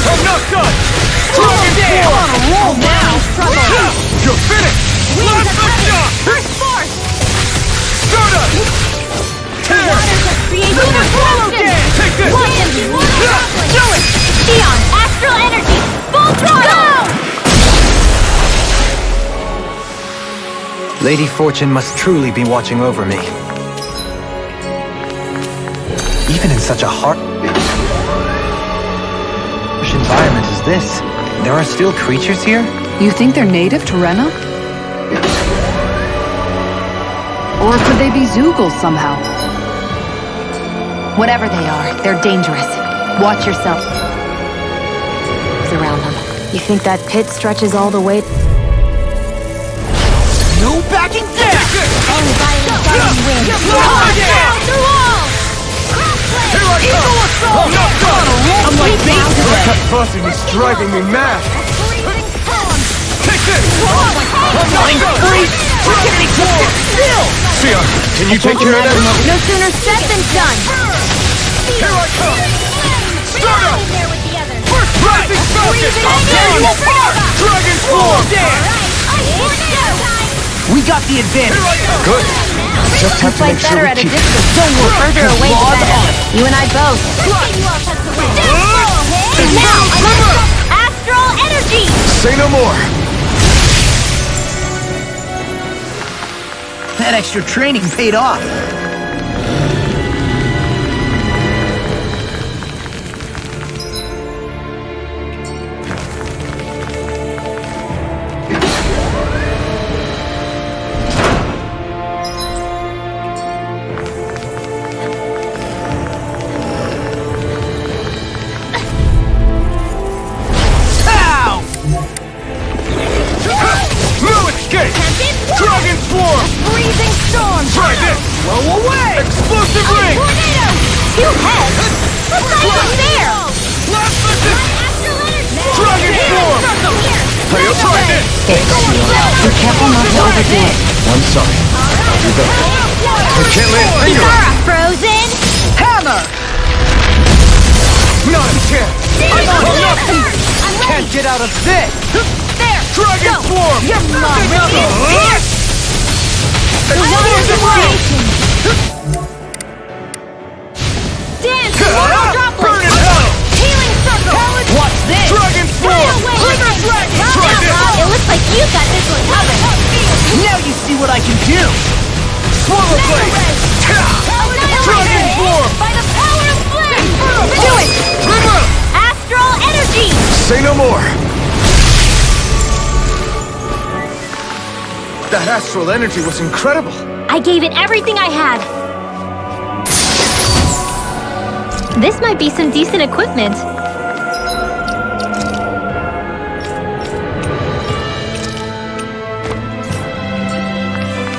I'm not done! Target down! On a roll now! Struggle! You're finished! Winds of Heaven! First Force! Stardust! Tear! Waters of Creation! Take this! Do it! Shionne! Astral Energy! Full throttle! Lady Fortune must truly be watching over me. Even in such a harsh environment as this, there are still creatures here? You think they're native to Rena? Or could they be Zoogles somehow? Whatever they are, they're dangerous. Watch yourself. Around them. You think that pit stretches all the way? No backing down! Unviolent guiding wind! Down through all! Here I come! That buzzing is driving me mad! Take this! Shionne, can you take care of that? No sooner said than done. Here I come! Start up! First rising focus! Dragon form! We got the advantage. Good. Just have to make sure we keep it. Don't worry. Further away the better. You and I both. Now, astral energy! Say no more! That extra training paid off. No escape! Dragon form! Freezing storm! Try this! Blow away! Explosive ring! Tornado! Two heads! That's not even fair! Last listen! Dragon form! I'll try this! Be careful not to overdo it. I'm sorry. I'll do better. I can't lay a finger on it. Frozen! Hammer! Not a chance! Can't get out of this! There! Dragon form! Your mom Another! The wonders of creation! Dance! Mortal droplet! Burn in hell! Healing circle! What's this? Dragon form! Glitter dragon! Try this! It looks like you got this one covered! Now you see what I can do! Swallow blade! Dragon form! By the power of flame! Do it! Astral energy! Say no more! That astral energy was incredible! I gave it everything I had. This might be some decent equipment.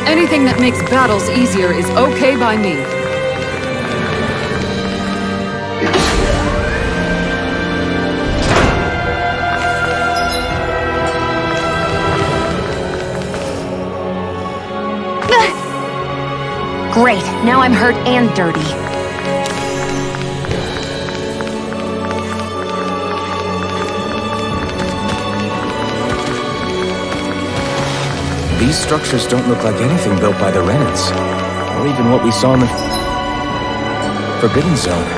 Anything that makes battles easier is okay by me. Great, now I'm hurt and dirty. These structures don't look like anything built by the Renans, or even what we saw in the Forbidden Zone.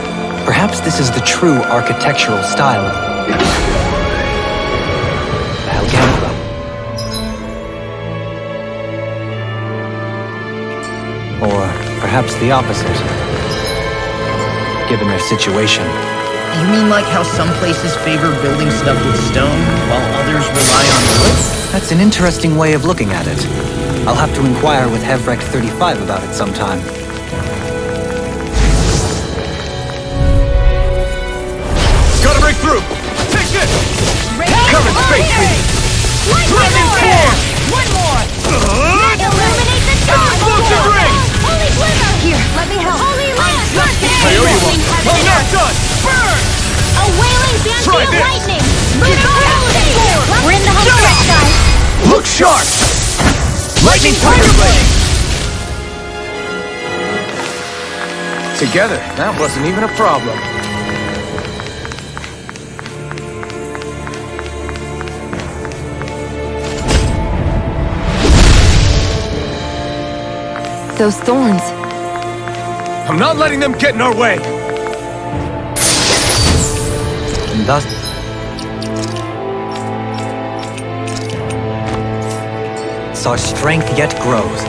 Perhaps this is the true architectural style of Algamra. Or perhaps the opposite, given their situation. You mean like how some places favor building stuff with stone, while others rely on wood? That's an interesting way of looking at it. I'll have to inquire with Hevrek 35 about it sometime. Gotta break through! Take this! Come and face me! Dragon form! One more! Illuminate the dark! Explosive ring! Holy glimmer! Here, let me help. Holy lamp! I owe you one! I'm not done! Burn! A wailing fancy Try of this. lightning! We're in the home stretch, guys! Look sharp! Lightning Tiger Blade! Together, that wasn't even a problem. Those thorns. I'm not letting them get in our way! And thus, our strength yet grows.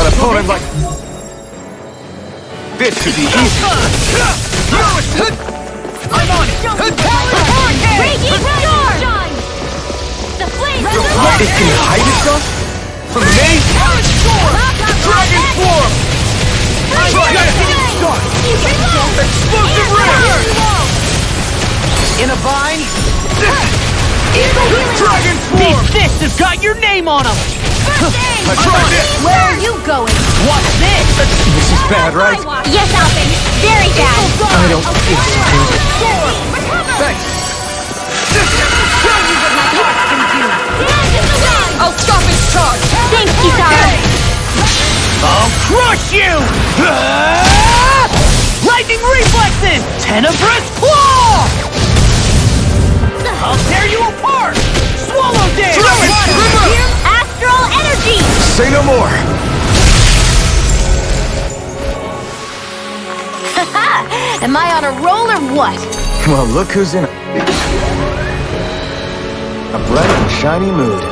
Opponent like this could be easy. I'm on it! Raging storm! this can hide itself? From me? Dragon form! Explosive ring! In a vine? Dragon These form! fists have got your name on them! I tried it! Where are you going? What's this? This is bad, right? Yes, Alphen. Very bad. I don't feel so good. Thanks. I'll stop his charge. Thanks, Kitara. I'll crush you! Lightning reflexes! Tenebrous claw! I'll tear you apart! Swallow dance! Astral energy. Say no more. Am I on a roll or what? Well, look who's in a bright and shiny mood.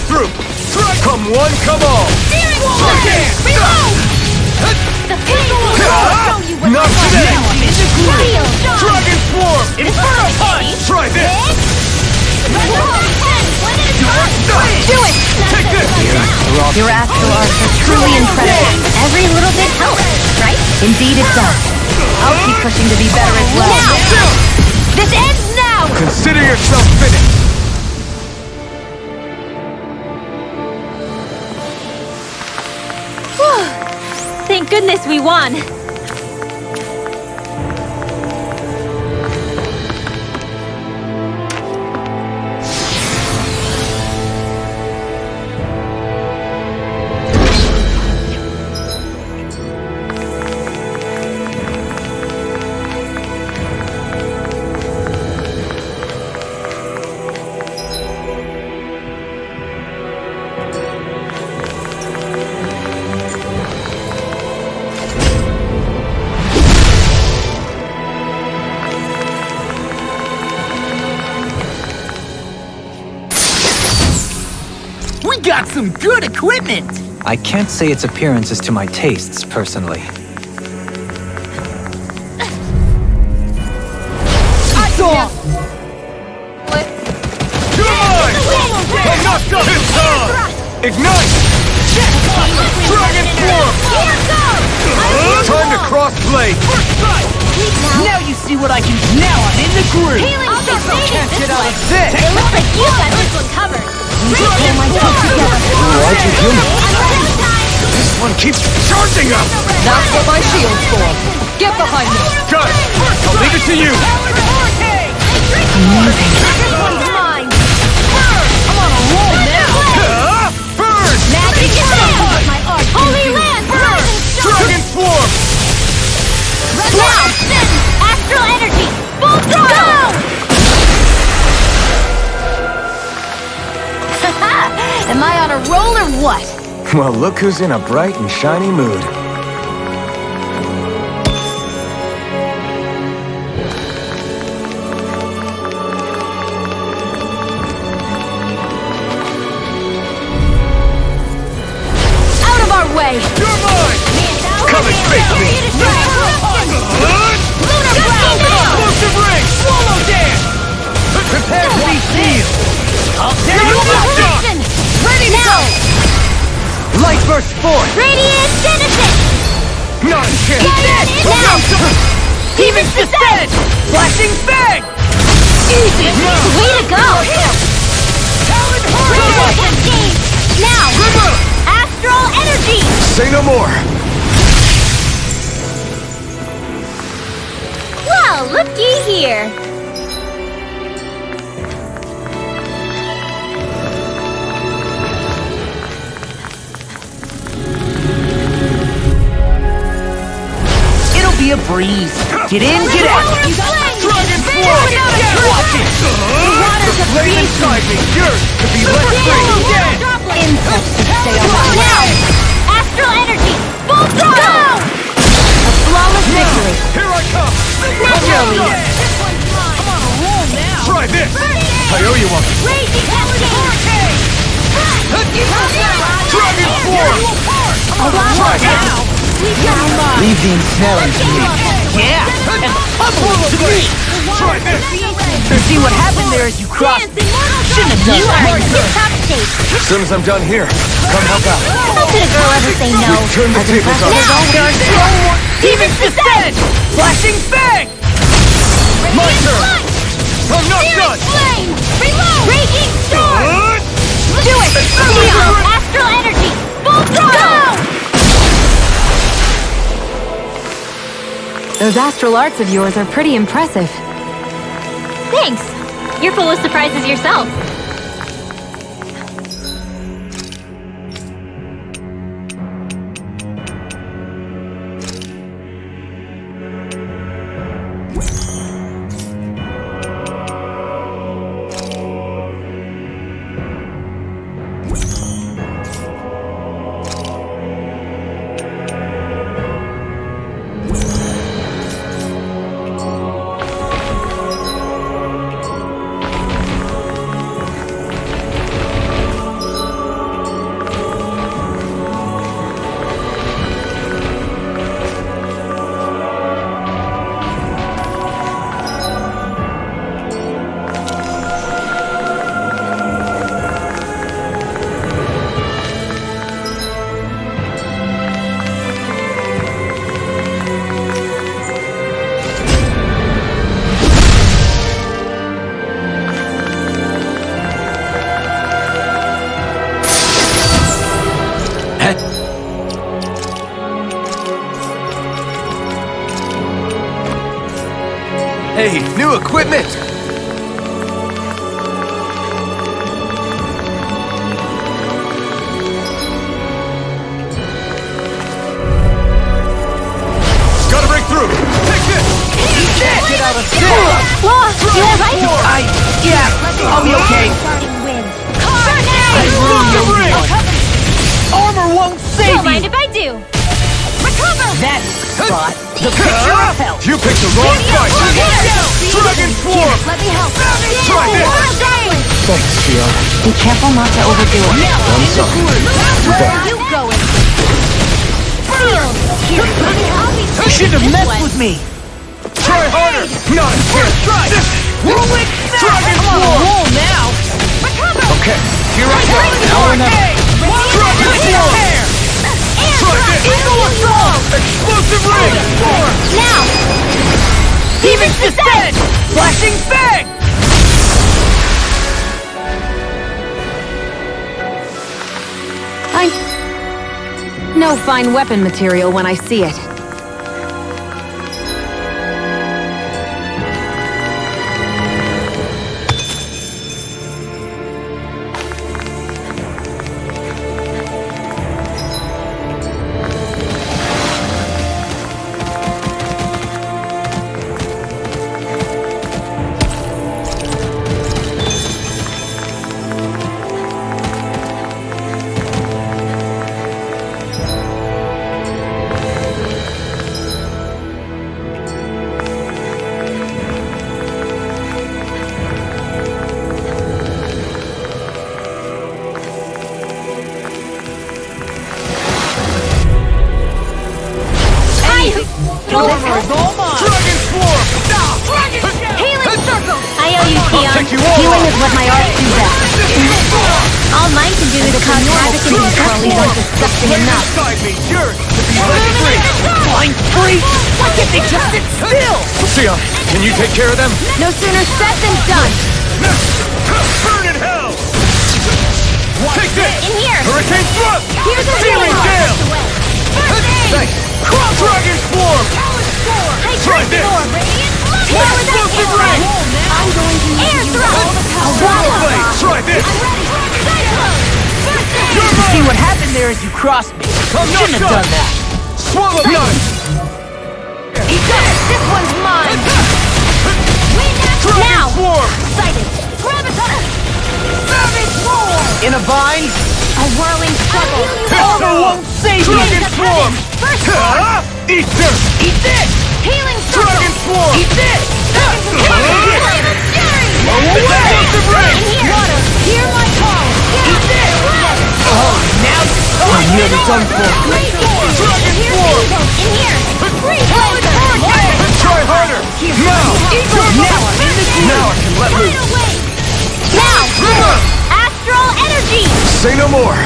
Through! Come one, come all! Not today! Dragon Swarm! Inferno punch! Try this! Do it! Take this! Your astral arts are truly incredible. Every little bit helps, right? Indeed it does. I'll keep pushing to be better as well. Now! This ends now! Consider yourself finished! Thank goodness we won. Got some good equipment! I can't say its appearance is to my tastes, personally. I saw! Ignite! Dragon form! Time to cross blade! Now you see what I can do! Now I'm in the groove! Can't get out of this! It looks like you got this one covered. This one keeps charging up! That's what my shield's for. Get behind me. Got it! I'll leave it to you! Mine. I'm on a roll now! Burn! Magic is my art. Holy land, burn! Dragon swarm! Now, astral energy, full throttle! Am I on a roll or what? Well, look who's in a bright and shiny mood. Out of our way! You're mine! Come and face me! Explosive ring! Swallow dance! Prepare to be sealed! I'll tear you apart! Ready now! Light burst forth! Radiant Genesis! Not a chance! Now! Demon's Descent! Flashing Fang! Easy! Way to go! Radiant Cascade! Now! Astral energy! Say no more! Well, looky here! be a breeze. Get in, get out. Dragon form! Watch it! The flame inside me yearns to be let free. Insects should stay on my now! Astral energy! Full throttle! A flawless victory. Here I come! Naturally. I'm on a roll now! Try this! I owe you one. Raging cascade! Dragon form! Try this! Leave the ensnaring to me. Yeah! And pummel to me! Try this! See what happened there as you crossed. Shouldn't have done that. You are in top shape. As soon as I'm done here, come help out. How could a girl ever say no? Turn the tables on. Now there are no more Demon's Descent! Flashing Fang! My turn! I'm not done! Flame! Reload! Raging storm! Do it! Neon! Astral energy! Full throttle! Those astral arts of yours are pretty impressive. Thanks. You're full of surprises yourself. Hey, new equipment! Gotta break through! Take this! Get out of sight! Law, you alright? Yeah, I'll be okay. I ruined your Armor won't save Don't mind you. if I do. That spot, the picture of health. You picked the wrong fight! Dragon form! Let me help. Try this! Thanks, Shionne. Be careful not to overdo it. I'm sorry. Where are you going? Shield. Here, let me help. You shouldn't have messed with me. Try harder! Not a chance! Try this! Dragon I'm on a form! roll now. Okay, here I go! Now or never. Dragon form! Try this! Eagle assault. Explosive ring! Now. Demon's Descent. Flashing Fang. I know fine weapon material when I see it. Dragon form! Healing circle. I owe you, Shionne. Take you all Healing out. is what my art do best. All mine can do is cause havoc and These trolleys aren't disgusting enough. Inside me yearns to be let free! Flying free. Why can't they just sit still? Shionne, can you take care of them? No sooner said than done. Burn in hell! Take this! In here. Hurricane thrust! Here's a Searing gale! Thanks! Dragon form! Try this! Explosive ring! Air thrust. Blade! Try this! See what happened there as you crossed me. I'm not Shouldn't have done. done that. Swallow knife! First form! Eat dirt! Eat this! Healing circle! Dragon Swarm! Eat this! Explosive ring! In here! Water! Hear my call! Eat this! Oh, now you're nearly done for. Dragon Swarm! In here! Free Blazer! Try harder! Now! Now I'm in the groove! Now I can let loose! Now! Astral energy! Say no more!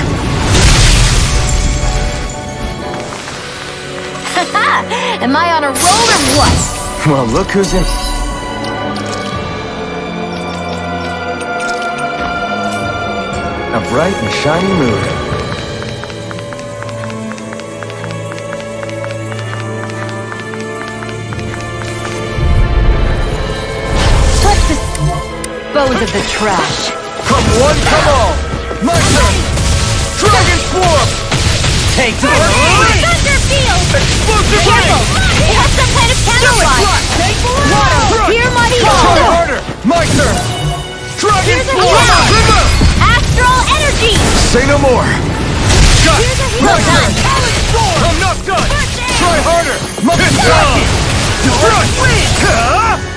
Am I on a roll or what? Well, look who's in... A bright and shiny moon. Let's dispose of the trash. Come one, come all! My turn! Dragon Swarm! Take this! Thunder field! Explosive Careful! ring! It has some kind of counterblast! Water! Hear my Try call! harder! My turn! Dragon Here's a Swarm! heal! Astral energy! Say no more! Shut! My Well turn! done! I'm not done! Try harder! My turn!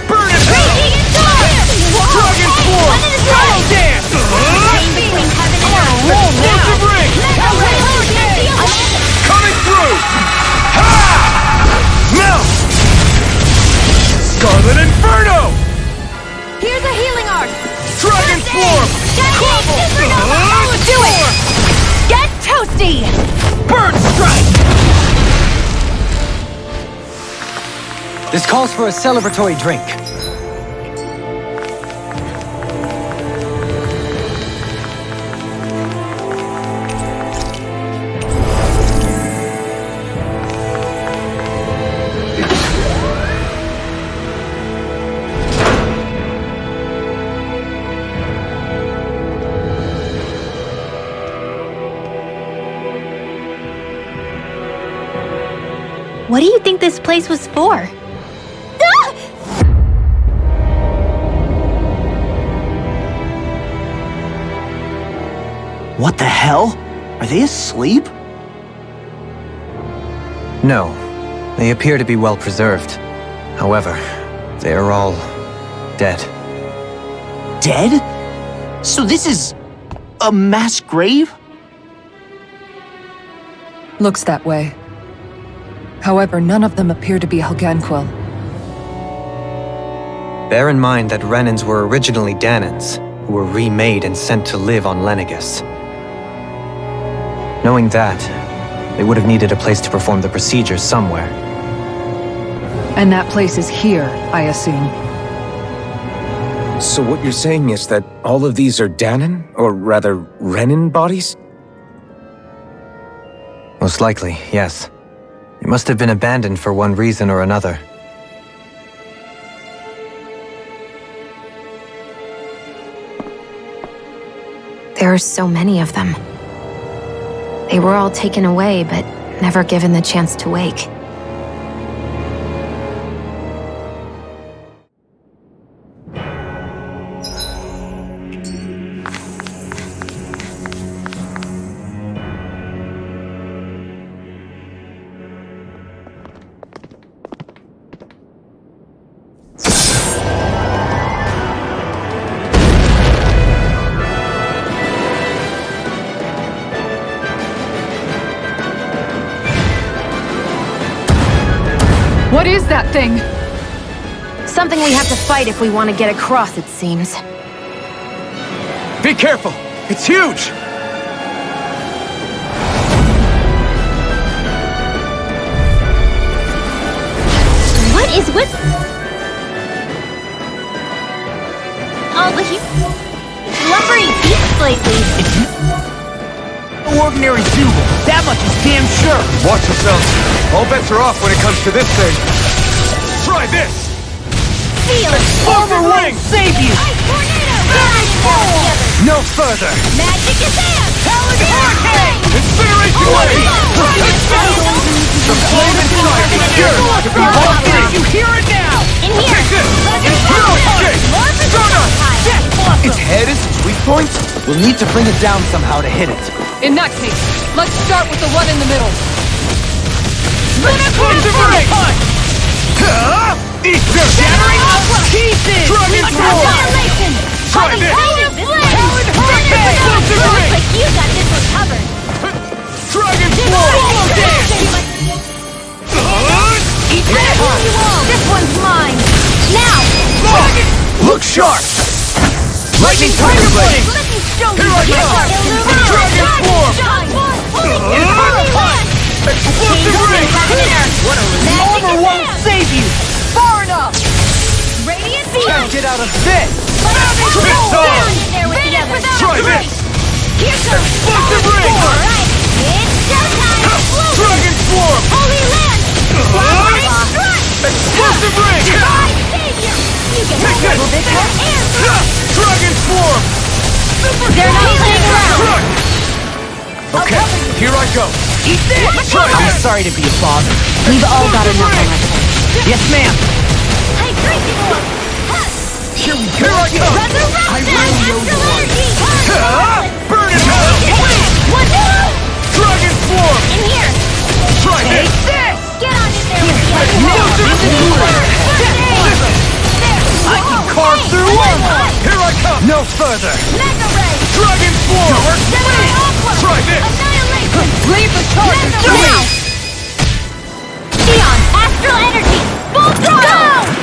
Burn it hell! Dragon Swarm! Hollow Dance! Between heaven and earth! Explosive ring! Coming through! Ha! Now! Scarlet Inferno! Here's a healing art! Dragon Swarm! Do it! Get toasty! Bird Strike! This calls for a celebratory drink. What do you think this place was for? What the hell? Are they asleep? No, they appear to be well preserved. However, they are all dead. Dead? So this is a mass grave? Looks that way. However, none of them appear to be Helganquil. Bear in mind that Renans were originally Danans, who were remade and sent to live on Lenegus. Knowing that, they would have needed a place to perform the procedures somewhere. And that place is here, I assume. So what you're saying is that all of these are Danan, or rather, Renan bodies? Most likely, yes. It must have been abandoned for one reason or another. There are so many of them. They were all taken away, but never given the chance to wake. What is that thing? Something we have to fight if we want to get across, it seems. Be careful! It's huge! What is with all the blubbery beasts lately? No ordinary Zulu. That much is damn sure. Watch yourself. All bets are off when it comes to this thing. Try this. Feel it! Armor ring, save you. No further. Magic is in! Talon Hurricane. Incineration wave. The flame inside is yours to be all three. You hear it now. In here! Take this. Infernal escape. Stardust. Its head is its weak point? We'll need to bring it down somehow to hit it. In that case, let's start with the one in the middle. Explosive ring! Eat this! Shattering pieces! Dragon Sword! Annihilation! Try this! Explosive Looks ring! like you got this one covered. Dragon Sword! Eat this! This one's mine. Now! Look sharp! Lightning Tiger Blade! Let me show you. Here I come! Dragon Form! Explosive ring! Armor won't save you! Far enough! Radiant Can't get out of this! Fist on! there with the others. Try this! Here comes Explosive ring! All right, it's showtime. Dragon Swarm! Holy Land! Explosive ring! My savior! You get Take a little this! bit more air. Dragon Swarm! They're not playing around. Okay, here I go. Eat this! Try I'm this! sorry to be a bother. We've all got enough on our plate. Yes, ma'am. Hey, crazy boy! Here I go! Resurrection! Astral energy! Burn in hell! One, Dragon Swarm! in here! Try this! Get on in there with the others! I can carve through armor! Here I come! No further! Mega Ray! Dragon Swarm! Try this! Annihilation! Leave the target to me! Now! Shionne! Astral energy! Full throttle! Go!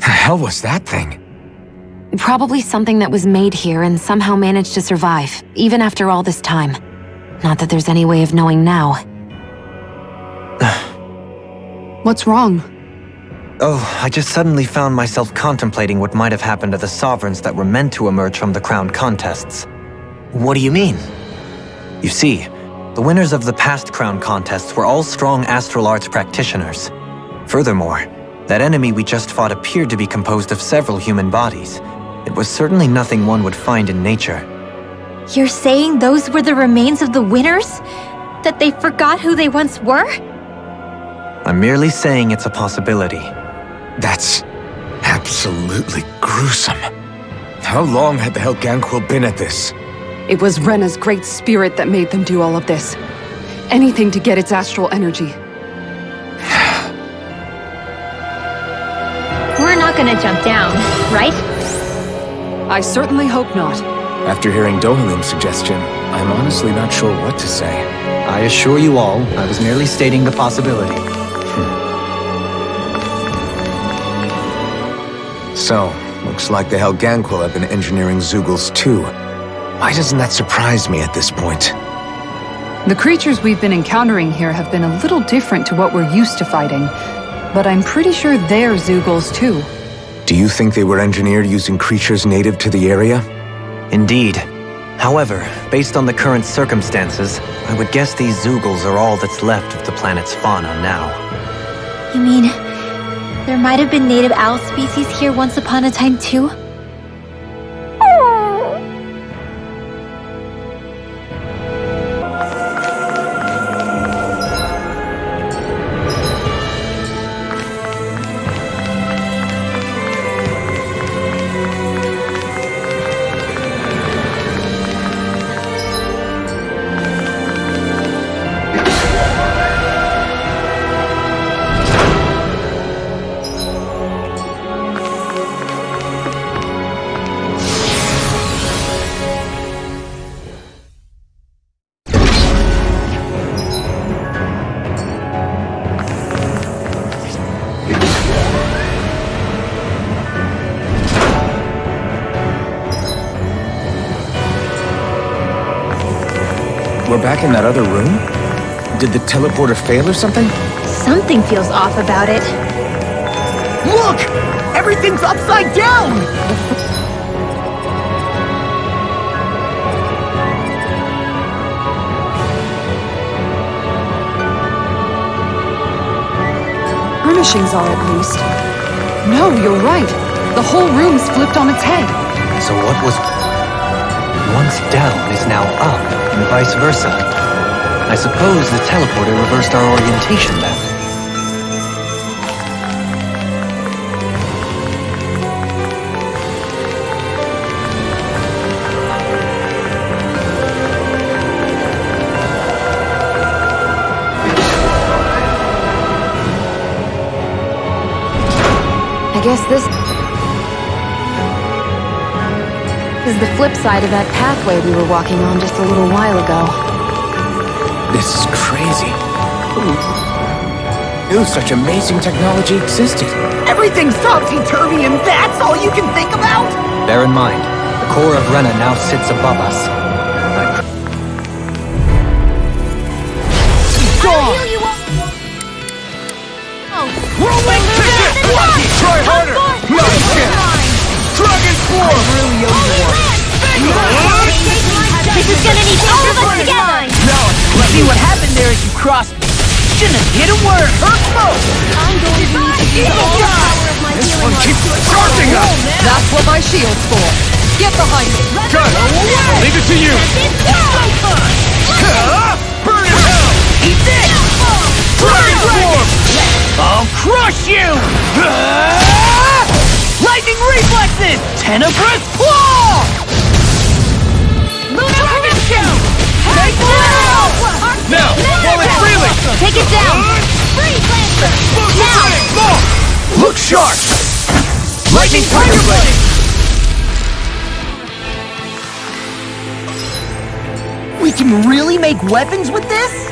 The hell was that thing? Probably something that was made here and somehow managed to survive, even after all this time. Not that there's any way of knowing now. What's wrong? Oh, I just suddenly found myself contemplating what might have happened to the sovereigns that were meant to emerge from the crown contests. What do you mean? You see, the winners of the past crown contests were all strong astral arts practitioners. Furthermore, that enemy we just fought appeared to be composed of several human bodies. It was certainly nothing one would find in nature. You're saying those were the remains of the winners? That they forgot who they once were? I'm merely saying it's a possibility. That's absolutely gruesome. How long had the Helganquil been at this? It was Rena's great spirit that made them do all of this. Anything to get its astral energy. We're not gonna jump down, right? I certainly hope not. After hearing Dohalim's suggestion, I'm honestly not sure what to say. I assure you all, I was merely stating the possibility. So, looks like the Helganquil have been engineering Zeugles too. Why doesn't that surprise me at this point? The creatures we've been encountering here have been a little different to what we're used to fighting, but I'm pretty sure they're Zeugles too. Do you think they were engineered using creatures native to the area? Indeed. However, based on the current circumstances, I would guess these Zeugles are all that's left of the planet's fauna now. You mean, there might have been native owl species here once upon a time too? We're back in that other room? Did the teleporter fail or something? Something feels off about it. Look! Everything's upside down! Furnishings are at least. No, you're right. The whole room's flipped on its head. So what was once down is now up, and vice versa. I suppose the teleporter reversed our orientation then. I guess this is the flip side of that pathway we were walking on just a little while ago. This is crazy. Who knew such amazing technology existed? Everything's topsy-turvy and that's all you can think about? Bear in mind, the core of Rena now sits above us. Whirlwind kick! Try harder! Not a chance! Dragon form! Really owe you one. This is gonna need all of us together! Now, see what happened there is you crossed. Shouldn't have hit him where it hurts most. I'm going to need to use all the power of my This healing one keeps arts. charging us! That's what my shield's for. Get behind me. Gun! Leave it to you! Burn in hell! Eat this! Dragon form! I'll crush you! Lightning reflexes! Tenebrous claw! Lunar connection! Take now! Now! While it's freely! Take it down! Freeze Lancer! Now! Look sharp! Lightning Tiger Blade! We can really make weapons with this?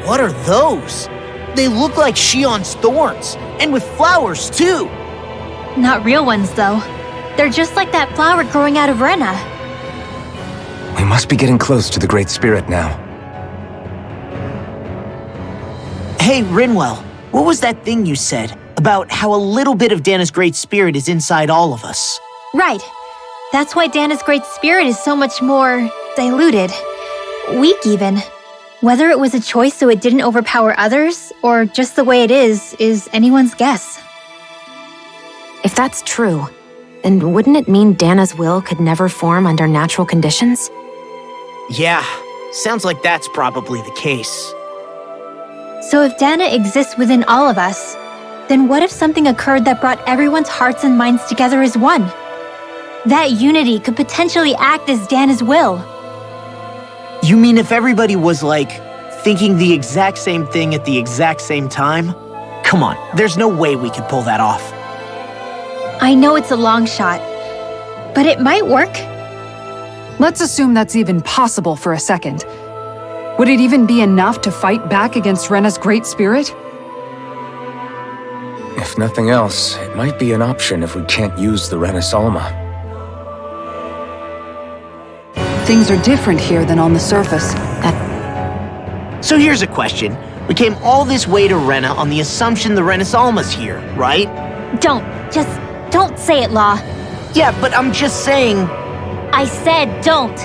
What are those? They look like Shionne's thorns, and with flowers too. Not real ones, though. They're just like that flower growing out of Rena. We must be getting close to the Great Spirit now. Hey, Rinwell, what was that thing you said about how a little bit of Dana's Great Spirit is inside all of us? Right. That's why Dana's Great Spirit is so much more diluted. Weak, even. Whether it was a choice so it didn't overpower others, or just the way it is anyone's guess. If that's true, then wouldn't it mean Dana's will could never form under natural conditions? Yeah, sounds like that's probably the case. So if Dana exists within all of us, then what if something occurred that brought everyone's hearts and minds together as one? That unity could potentially act as Dana's will. You mean if everybody was, like, thinking the exact same thing at the exact same time? Come on, there's no way we could pull that off. I know it's a long shot, but it might work. Let's assume that's even possible for a second. Would it even be enough to fight back against Rena's Great Spirit? If nothing else, it might be an option if we can't use the Renis Alma. Things are different here than on the surface. So here's a question. We came all this way to Rena on the assumption the Renis Alma's here, right? Don't say it, Law. Yeah, but I'm just saying... I said don't.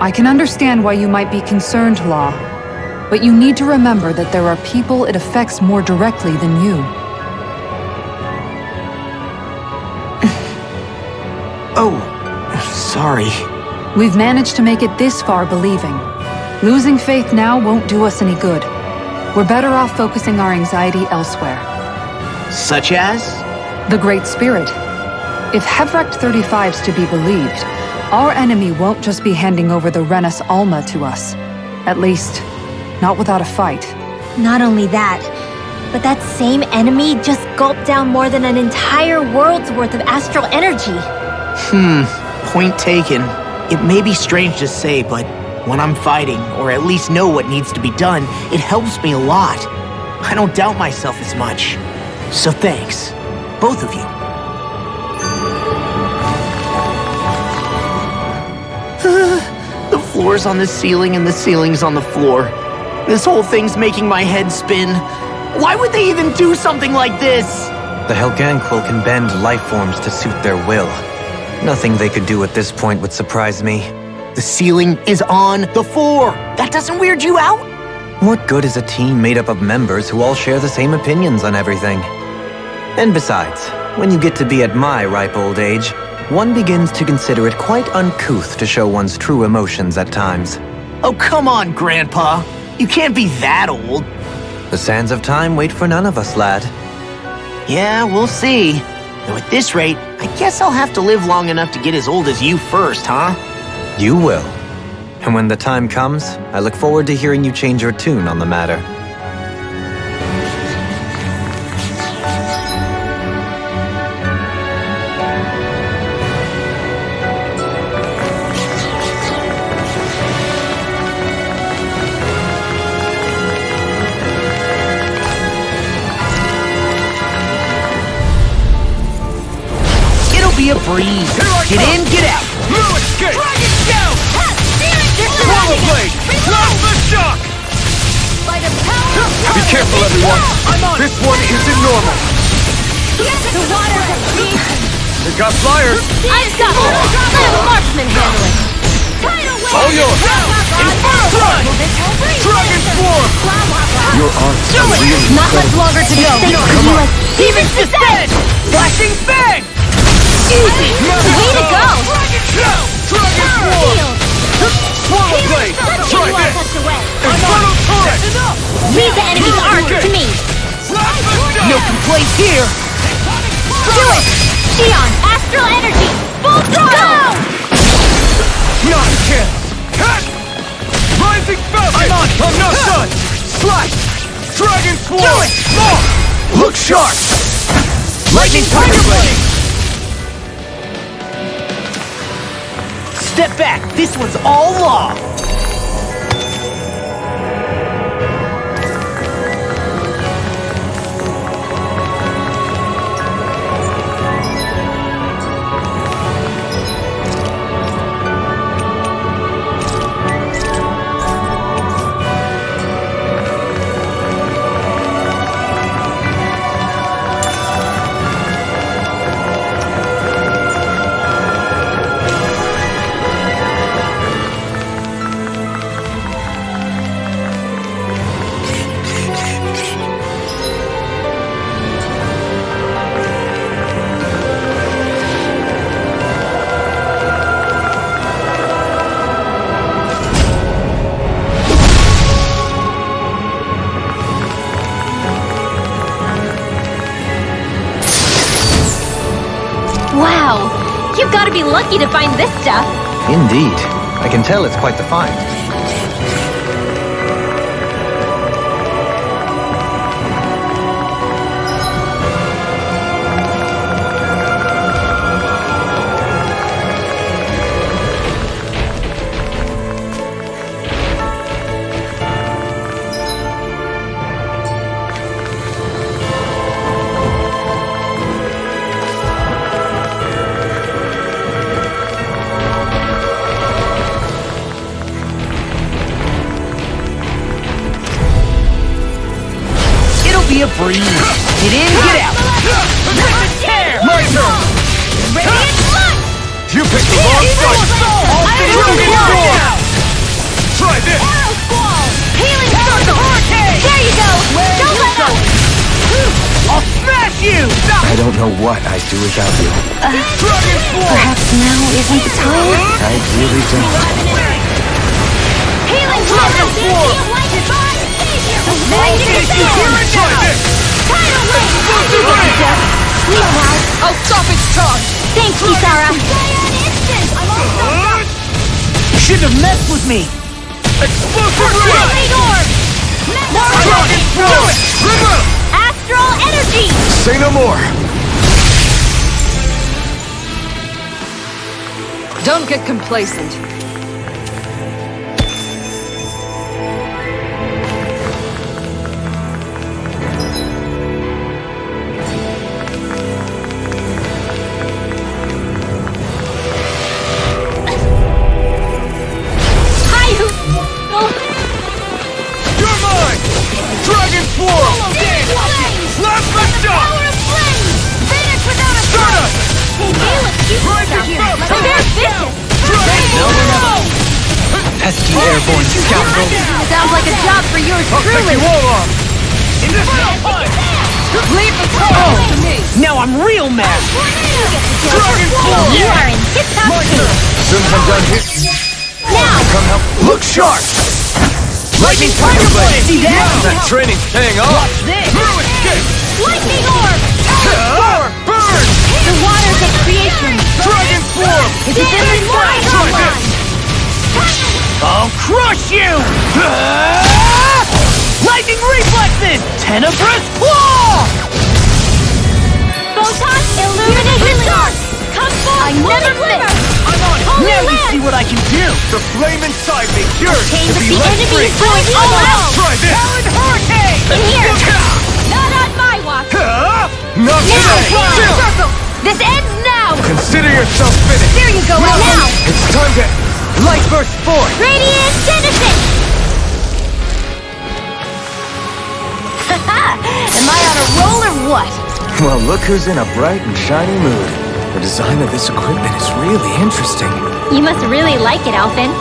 I can understand why you might be concerned, Law. But you need to remember that there are people it affects more directly than you. Oh, sorry. We've managed to make it this far believing. Losing faith now won't do us any good. We're better off focusing our anxiety elsewhere. Such as? The Great Spirit. If Hevrect 35's to be believed, our enemy won't just be handing over the Renis Alma to us. At least, not without a fight. Not only that, but that same enemy just gulped down more than an entire world's worth of astral energy. Point taken. It may be strange to say, but when I'm fighting, or at least know what needs to be done, it helps me a lot. I don't doubt myself as much. So thanks, both of you. The floor's on the ceiling and the ceiling's on the floor. This whole thing's making my head spin. Why would they even do something like this? The Helganquil can bend life forms to suit their will. Nothing they could do at this point would surprise me. The ceiling is on the floor. That doesn't weird you out? What good is a team made up of members who all share the same opinions on everything? And besides, when you get to be at my ripe old age, one begins to consider it quite uncouth to show one's true emotions at times. Oh, come on, Grandpa. You can't be that old. The sands of time wait for none of us, lad. Yeah, we'll see. Though at this rate, I guess I'll have to live long enough to get as old as you first, huh? You will. And when the time comes, I look forward to hearing you change your tune on the matter. Be a breeze. Get in, get out. No escape! Dragon Shout! Swallow Blade! Blast the shock! By the power of Be careful, everyone. This one isn't normal. the waters of creation. They got flyers. I've got one. Let a marksman handle it. Tidal wave! All yours. Inferno Run! Dragon Swarm! Your arms Do are it! really Not much longer to go. Come on. Demon's Descent! Flashing Fang! Easy! Way to go! Dragon Shout! Dragon Power Swarm! field! Swallow Blade! Try this! Inferno Turret! Leave the enemy's arc to me! Blast the shock! No complaints here. Do it! Shionne, astral energy! Full throttle! Go! Not a chance! Cut! Rising Falcon! I'm not done! Slash! Dragon Swarm! Do it! More! Look sharp! Lightning Tiger Blade! Step back. This one's all law. Wow! You've got to be lucky to find this stuff. Indeed. I can tell it's quite the find. Be a breeze. Get in, get out. My turn! Ready and launch! You picked the wrong fight! Dragon Swarm! Try this! Arrow Squall! Healing Circle! There you go! Don't let up! I'll smash you! I don't know what I'd do without you. Dragon Swarm! Perhaps now isn't the time? I really don't. Healing Dragon Swarm! Ready to get there! Try this! Tidal wave! Explosive Ray! Please now! I'll stop its charge! Thanks, Kisara! Instant! I'm all Shouldn't have messed with me. Explosive Ray! Lightning Orb! Dragon Swarm! Remove! Astral energy! Say no more. Don't get complacent. You're mine! Dragon Swarm! Blast the shock! Power of flames! Finish without a Stardust! Rising Falcon! They're vicious! Dragon Swarm! Pesky airborne scoundrel. Sounds like a job for yours I'll take truly! you all on! Inferno Punch! Leave the control to me! Now I'm real mad. Dragon Swarm! You are in tip-top shape! Soon I'm done here. Now! Come help. Look sharp. Lightning Tiger Blade! See that? That training's paying off! Watch this! Through escape! Lightning orb! Burn! The waters of creation! Dragon Swarm! It's a very wide Try online! I'll crush you! Lightning reflexes! Tenebrous claw! Photon illumination source! Come forth! I never miss! I'm on it! Holy Now you land! see what I can do! The flame inside me cures! Chains to of be the let enemy free. is going all out! Try this! Talon Hurricane! In here! Not on my watch! Not today! Circle! This ends now! Consider yourself finished! There you go, now! It's time to light burst forth! Radiant Genesis! Am I on a roll or what? Well, look who's in a bright and shiny mood. The design of this equipment is really interesting. You must really like it, Alphen.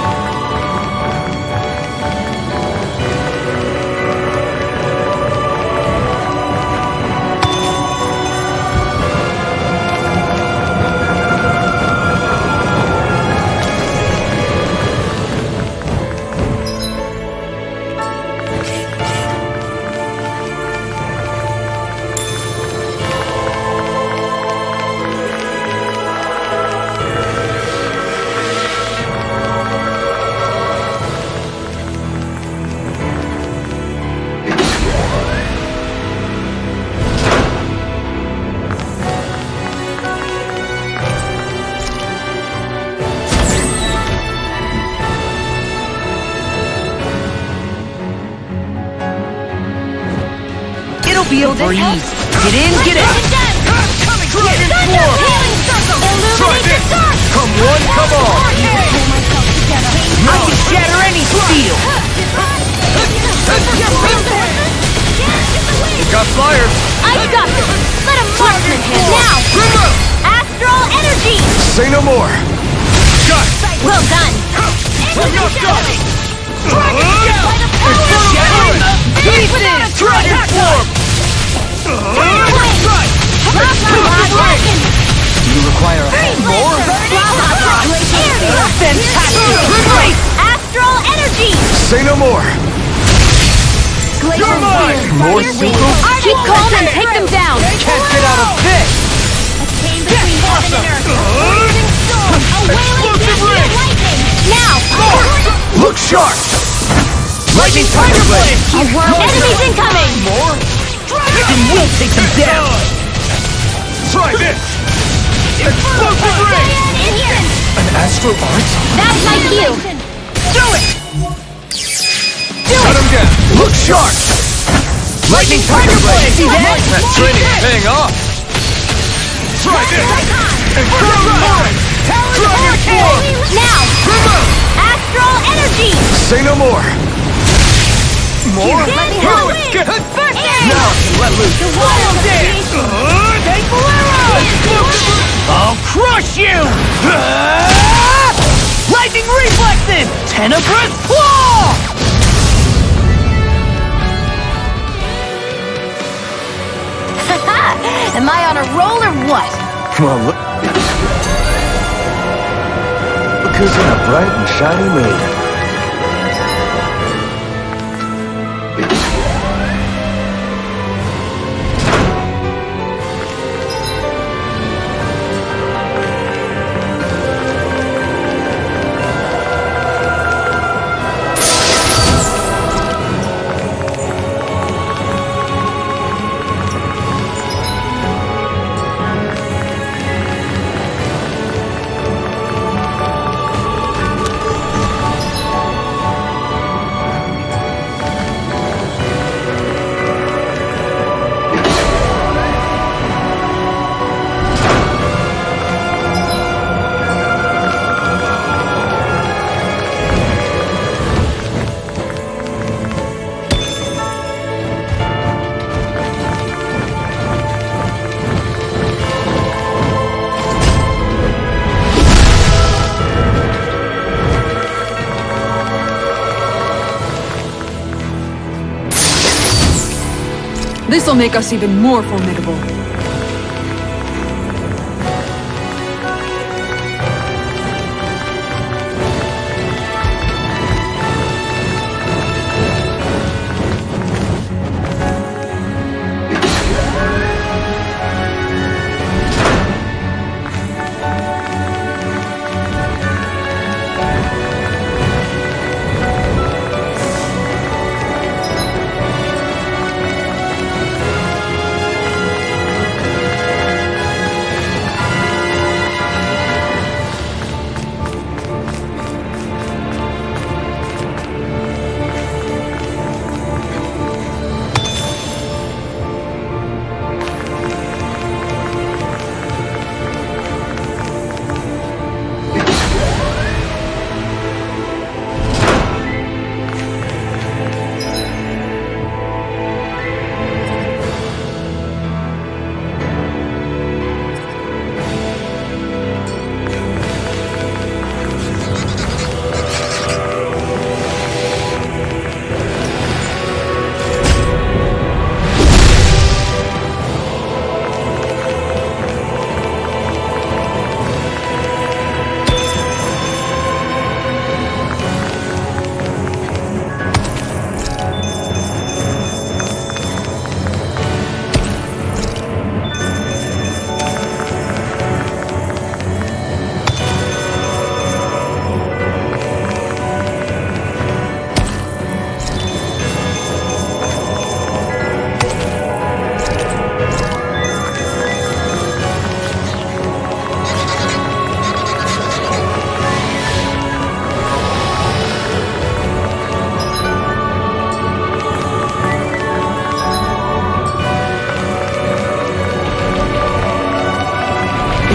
It'll be a breeze! Get in, get out! Dragon Swarm! Try this! Come one, come all! I can shatter any steel! Got flyers! I got this! Let a marksman hit now! Astral energy! Say no more! Got it! Well done! I'm not done! Pieces! Dragon Swarm! Do you require a hand? Fantastic! Great! Astral energy! Say no more! You're mine! More super? Keep calm and take them down! Can't get out of this! Chain between heaven and earth! Blazing storm! A wailing Explosive lightning! Now! Look sharp! Lightning Tiger Blade! Enemies incoming! More? Then we'll take them down! Try this! Explosive ring! In here! An astral art? That's my cue! Do it! Shut him down! Look sharp! Lightning Tiger Blade! See that? That training's paying off! Try this! And Dragon Swarm! Now! Astral energy! Say no more! More? Go! Get First Now I can let loose! The wild dance! Take I'll crush you! Lightning reflexes! Tenebrous claw! Am I on a roll or what? Well, look who's in a bright and shiny mood. This'll make us even more formidable.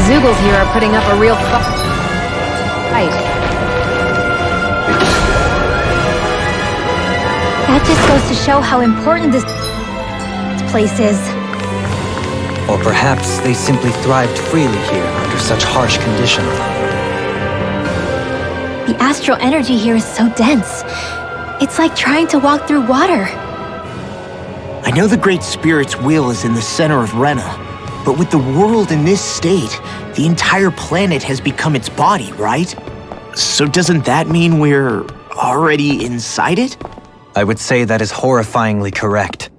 Zoogles here are putting up a real fight. That just goes to show how important this place is. Or perhaps they simply thrived freely here under such harsh conditions. The astral energy here is so dense. It's like trying to walk through water. I know the Great Spirit's will is in the center of Rena, but with the world in this state, the entire planet has become its body, right? So doesn't that mean we're already inside it? I would say that is horrifyingly correct.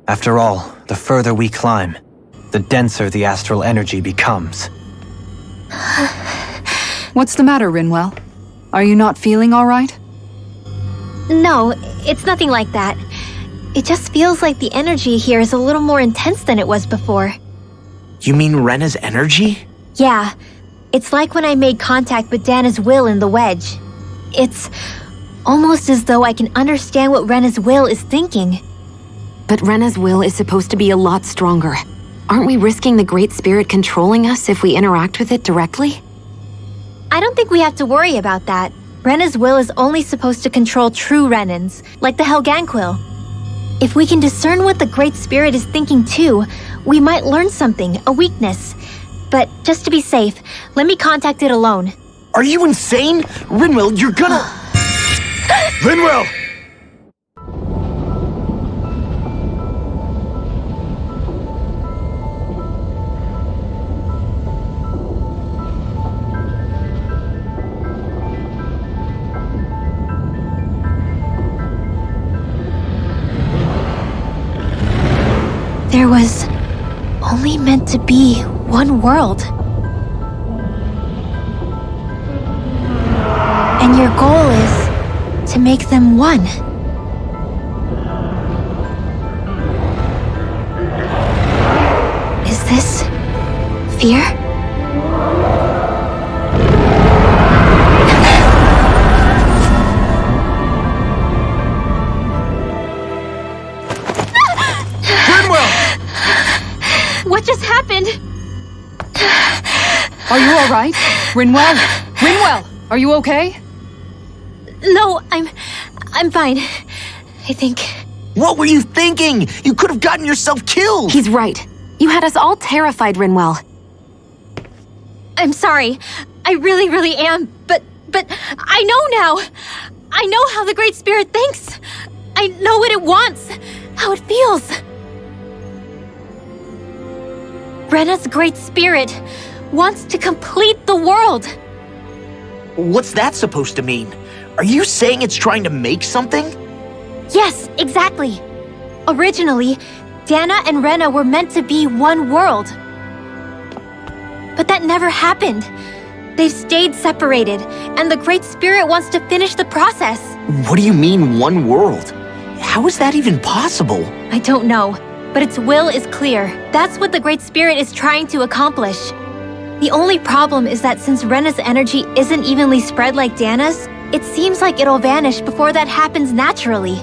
After all, the further we climb, the denser the astral energy becomes. What's the matter, Rinwell? Are you not feeling all right? No, it's nothing like that. It just feels like the energy here is a little more intense than it was before. You mean Rena's energy? Yeah, it's like when I made contact with Dana's will in the wedge. It's almost as though I can understand what Rena's will is thinking. But Rena's will is supposed to be a lot stronger. Aren't we risking the Great Spirit controlling us if we interact with it directly? I don't think we have to worry about that. Rena's will is only supposed to control true Renans, like the Helganquil. If we can discern what the Great Spirit is thinking too, we might learn something, a weakness. But just to be safe, let me contact it alone. Are you insane? Rinwell, you're gonna... Rinwell! There was only meant to be one world. And your goal is to make them one. Is this fear? What just happened? Are you all right? Rinwell? Rinwell, are you okay? No, I'm fine. I think. What were you thinking? You could have gotten yourself killed! He's right. You had us all terrified, Rinwell. I'm sorry. I really am. But I know now. I know how the Great Spirit thinks. I know what it wants. How it feels. Rena's Great Spirit wants to complete the world. What's that supposed to mean? Are you saying it's trying to make something? Yes, exactly. Originally, Dana and Rena were meant to be one world. But that never happened. They've stayed separated, and the Great Spirit wants to finish the process. What do you mean, one world? How is that even possible? I don't know, but its will is clear. That's what the Great Spirit is trying to accomplish. The only problem is that since Rena's energy isn't evenly spread like Dana's, it seems like it'll vanish before that happens naturally.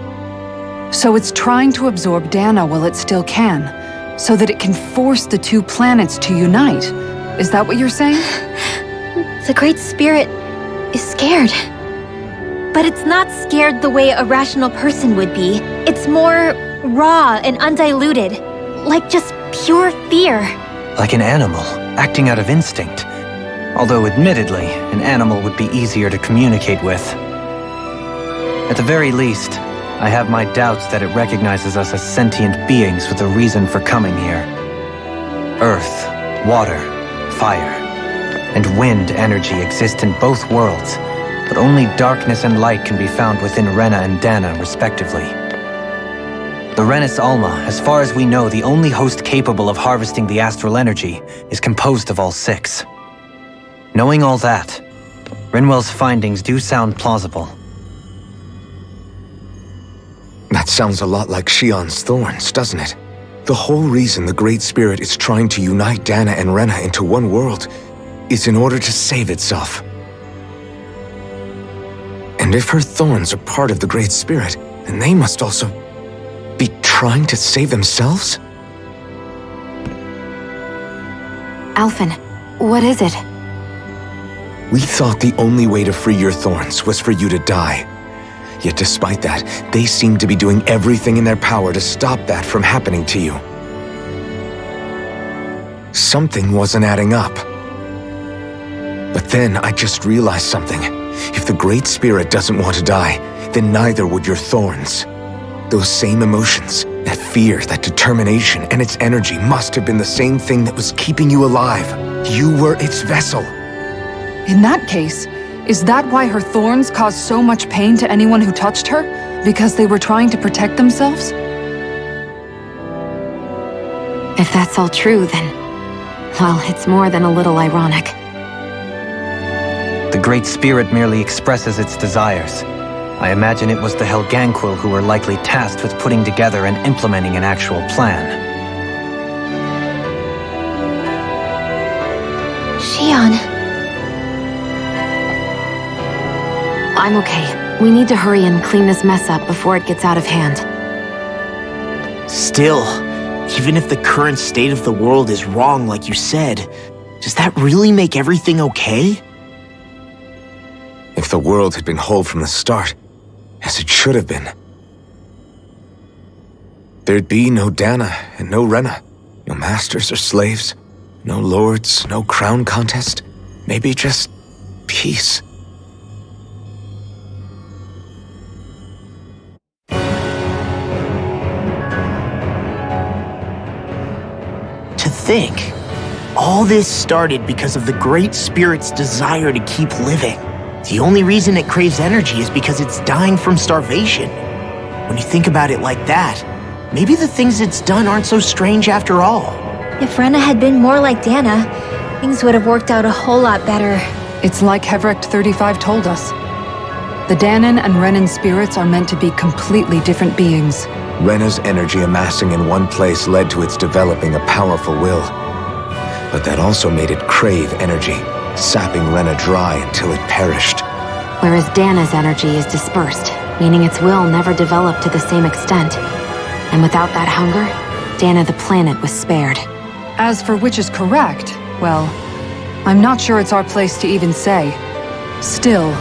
So it's trying to absorb Dana while it still can, so that it can force the two planets to unite. Is that what you're saying? The Great Spirit is scared. But it's not scared the way a rational person would be. It's more raw and undiluted, like just pure fear. Like an animal, acting out of instinct. Although admittedly, an animal would be easier to communicate with. At the very least, I have my doubts that it recognizes us as sentient beings with a reason for coming here. Earth, water, fire, and wind energy exist in both worlds, but only darkness and light can be found within Rena and Dana, respectively. The Renis Alma, as far as we know, the only host capable of harvesting the astral energy, is composed of all six. Knowing all that, Rinwell's findings do sound plausible. That sounds a lot like Shionne's thorns, doesn't it? The whole reason the Great Spirit is trying to unite Dana and Rena into one world is in order to save itself. And if her thorns are part of the Great Spirit, then they must also be trying to save themselves? Alphen, What is it? We thought the only way to free your thorns was for you to die. Yet despite that, they seem to be doing everything in their power to stop that from happening to you. Something wasn't adding up. But then I just realized something. If the Great Spirit doesn't want to die, then neither would your thorns. Those same emotions, that fear, that determination, and its energy must have been the same thing that was keeping you alive. You were its vessel. In that case, is that why her thorns caused so much pain to anyone who touched her? Because they were trying to protect themselves? If that's all true, then... well, it's more than a little ironic. The Great Spirit merely expresses its desires. I imagine it was the Helganquil who were likely tasked with putting together and implementing an actual plan. Shionne. I'm okay. We need to hurry and clean this mess up before it gets out of hand. Still, even if the current state of the world is wrong like you said, does that really make everything okay? If the world had been whole from the start, as it should have been, there'd be no Dana and no Rena, no masters or slaves, no lords, no crown contest, maybe just peace. To think, all this started because of the Great Spirit's desire to keep living. The only reason it craves energy is because it's dying from starvation. When you think about it like that, maybe the things it's done aren't so strange after all. If Rena had been more like Dana, things would have worked out a whole lot better. It's like Hevrect 35 told us. The Danan and Renan spirits are meant to be completely different beings. Rena's energy amassing in one place led to its developing a powerful will. But that also made it crave energy, sapping Rena dry until it perished. Whereas Dana's energy is dispersed, meaning its will never developed to the same extent. And without that hunger, Dana the planet was spared. As for which is correct, well, I'm not sure it's our place to even say. Still,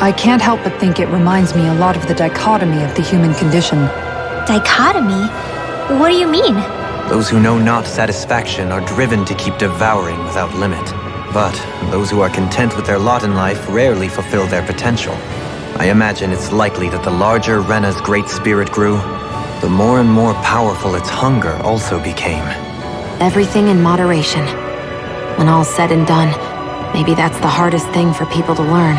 I can't help but think it reminds me a lot of the dichotomy of the human condition. Dichotomy? What do you mean? Those who know not satisfaction are driven to keep devouring without limit. But those who are content with their lot in life rarely fulfill their potential. I imagine it's likely that the larger Rena's Great Spirit grew, the more and more powerful its hunger also became. Everything in moderation. When all's said and done, maybe that's the hardest thing for people to learn.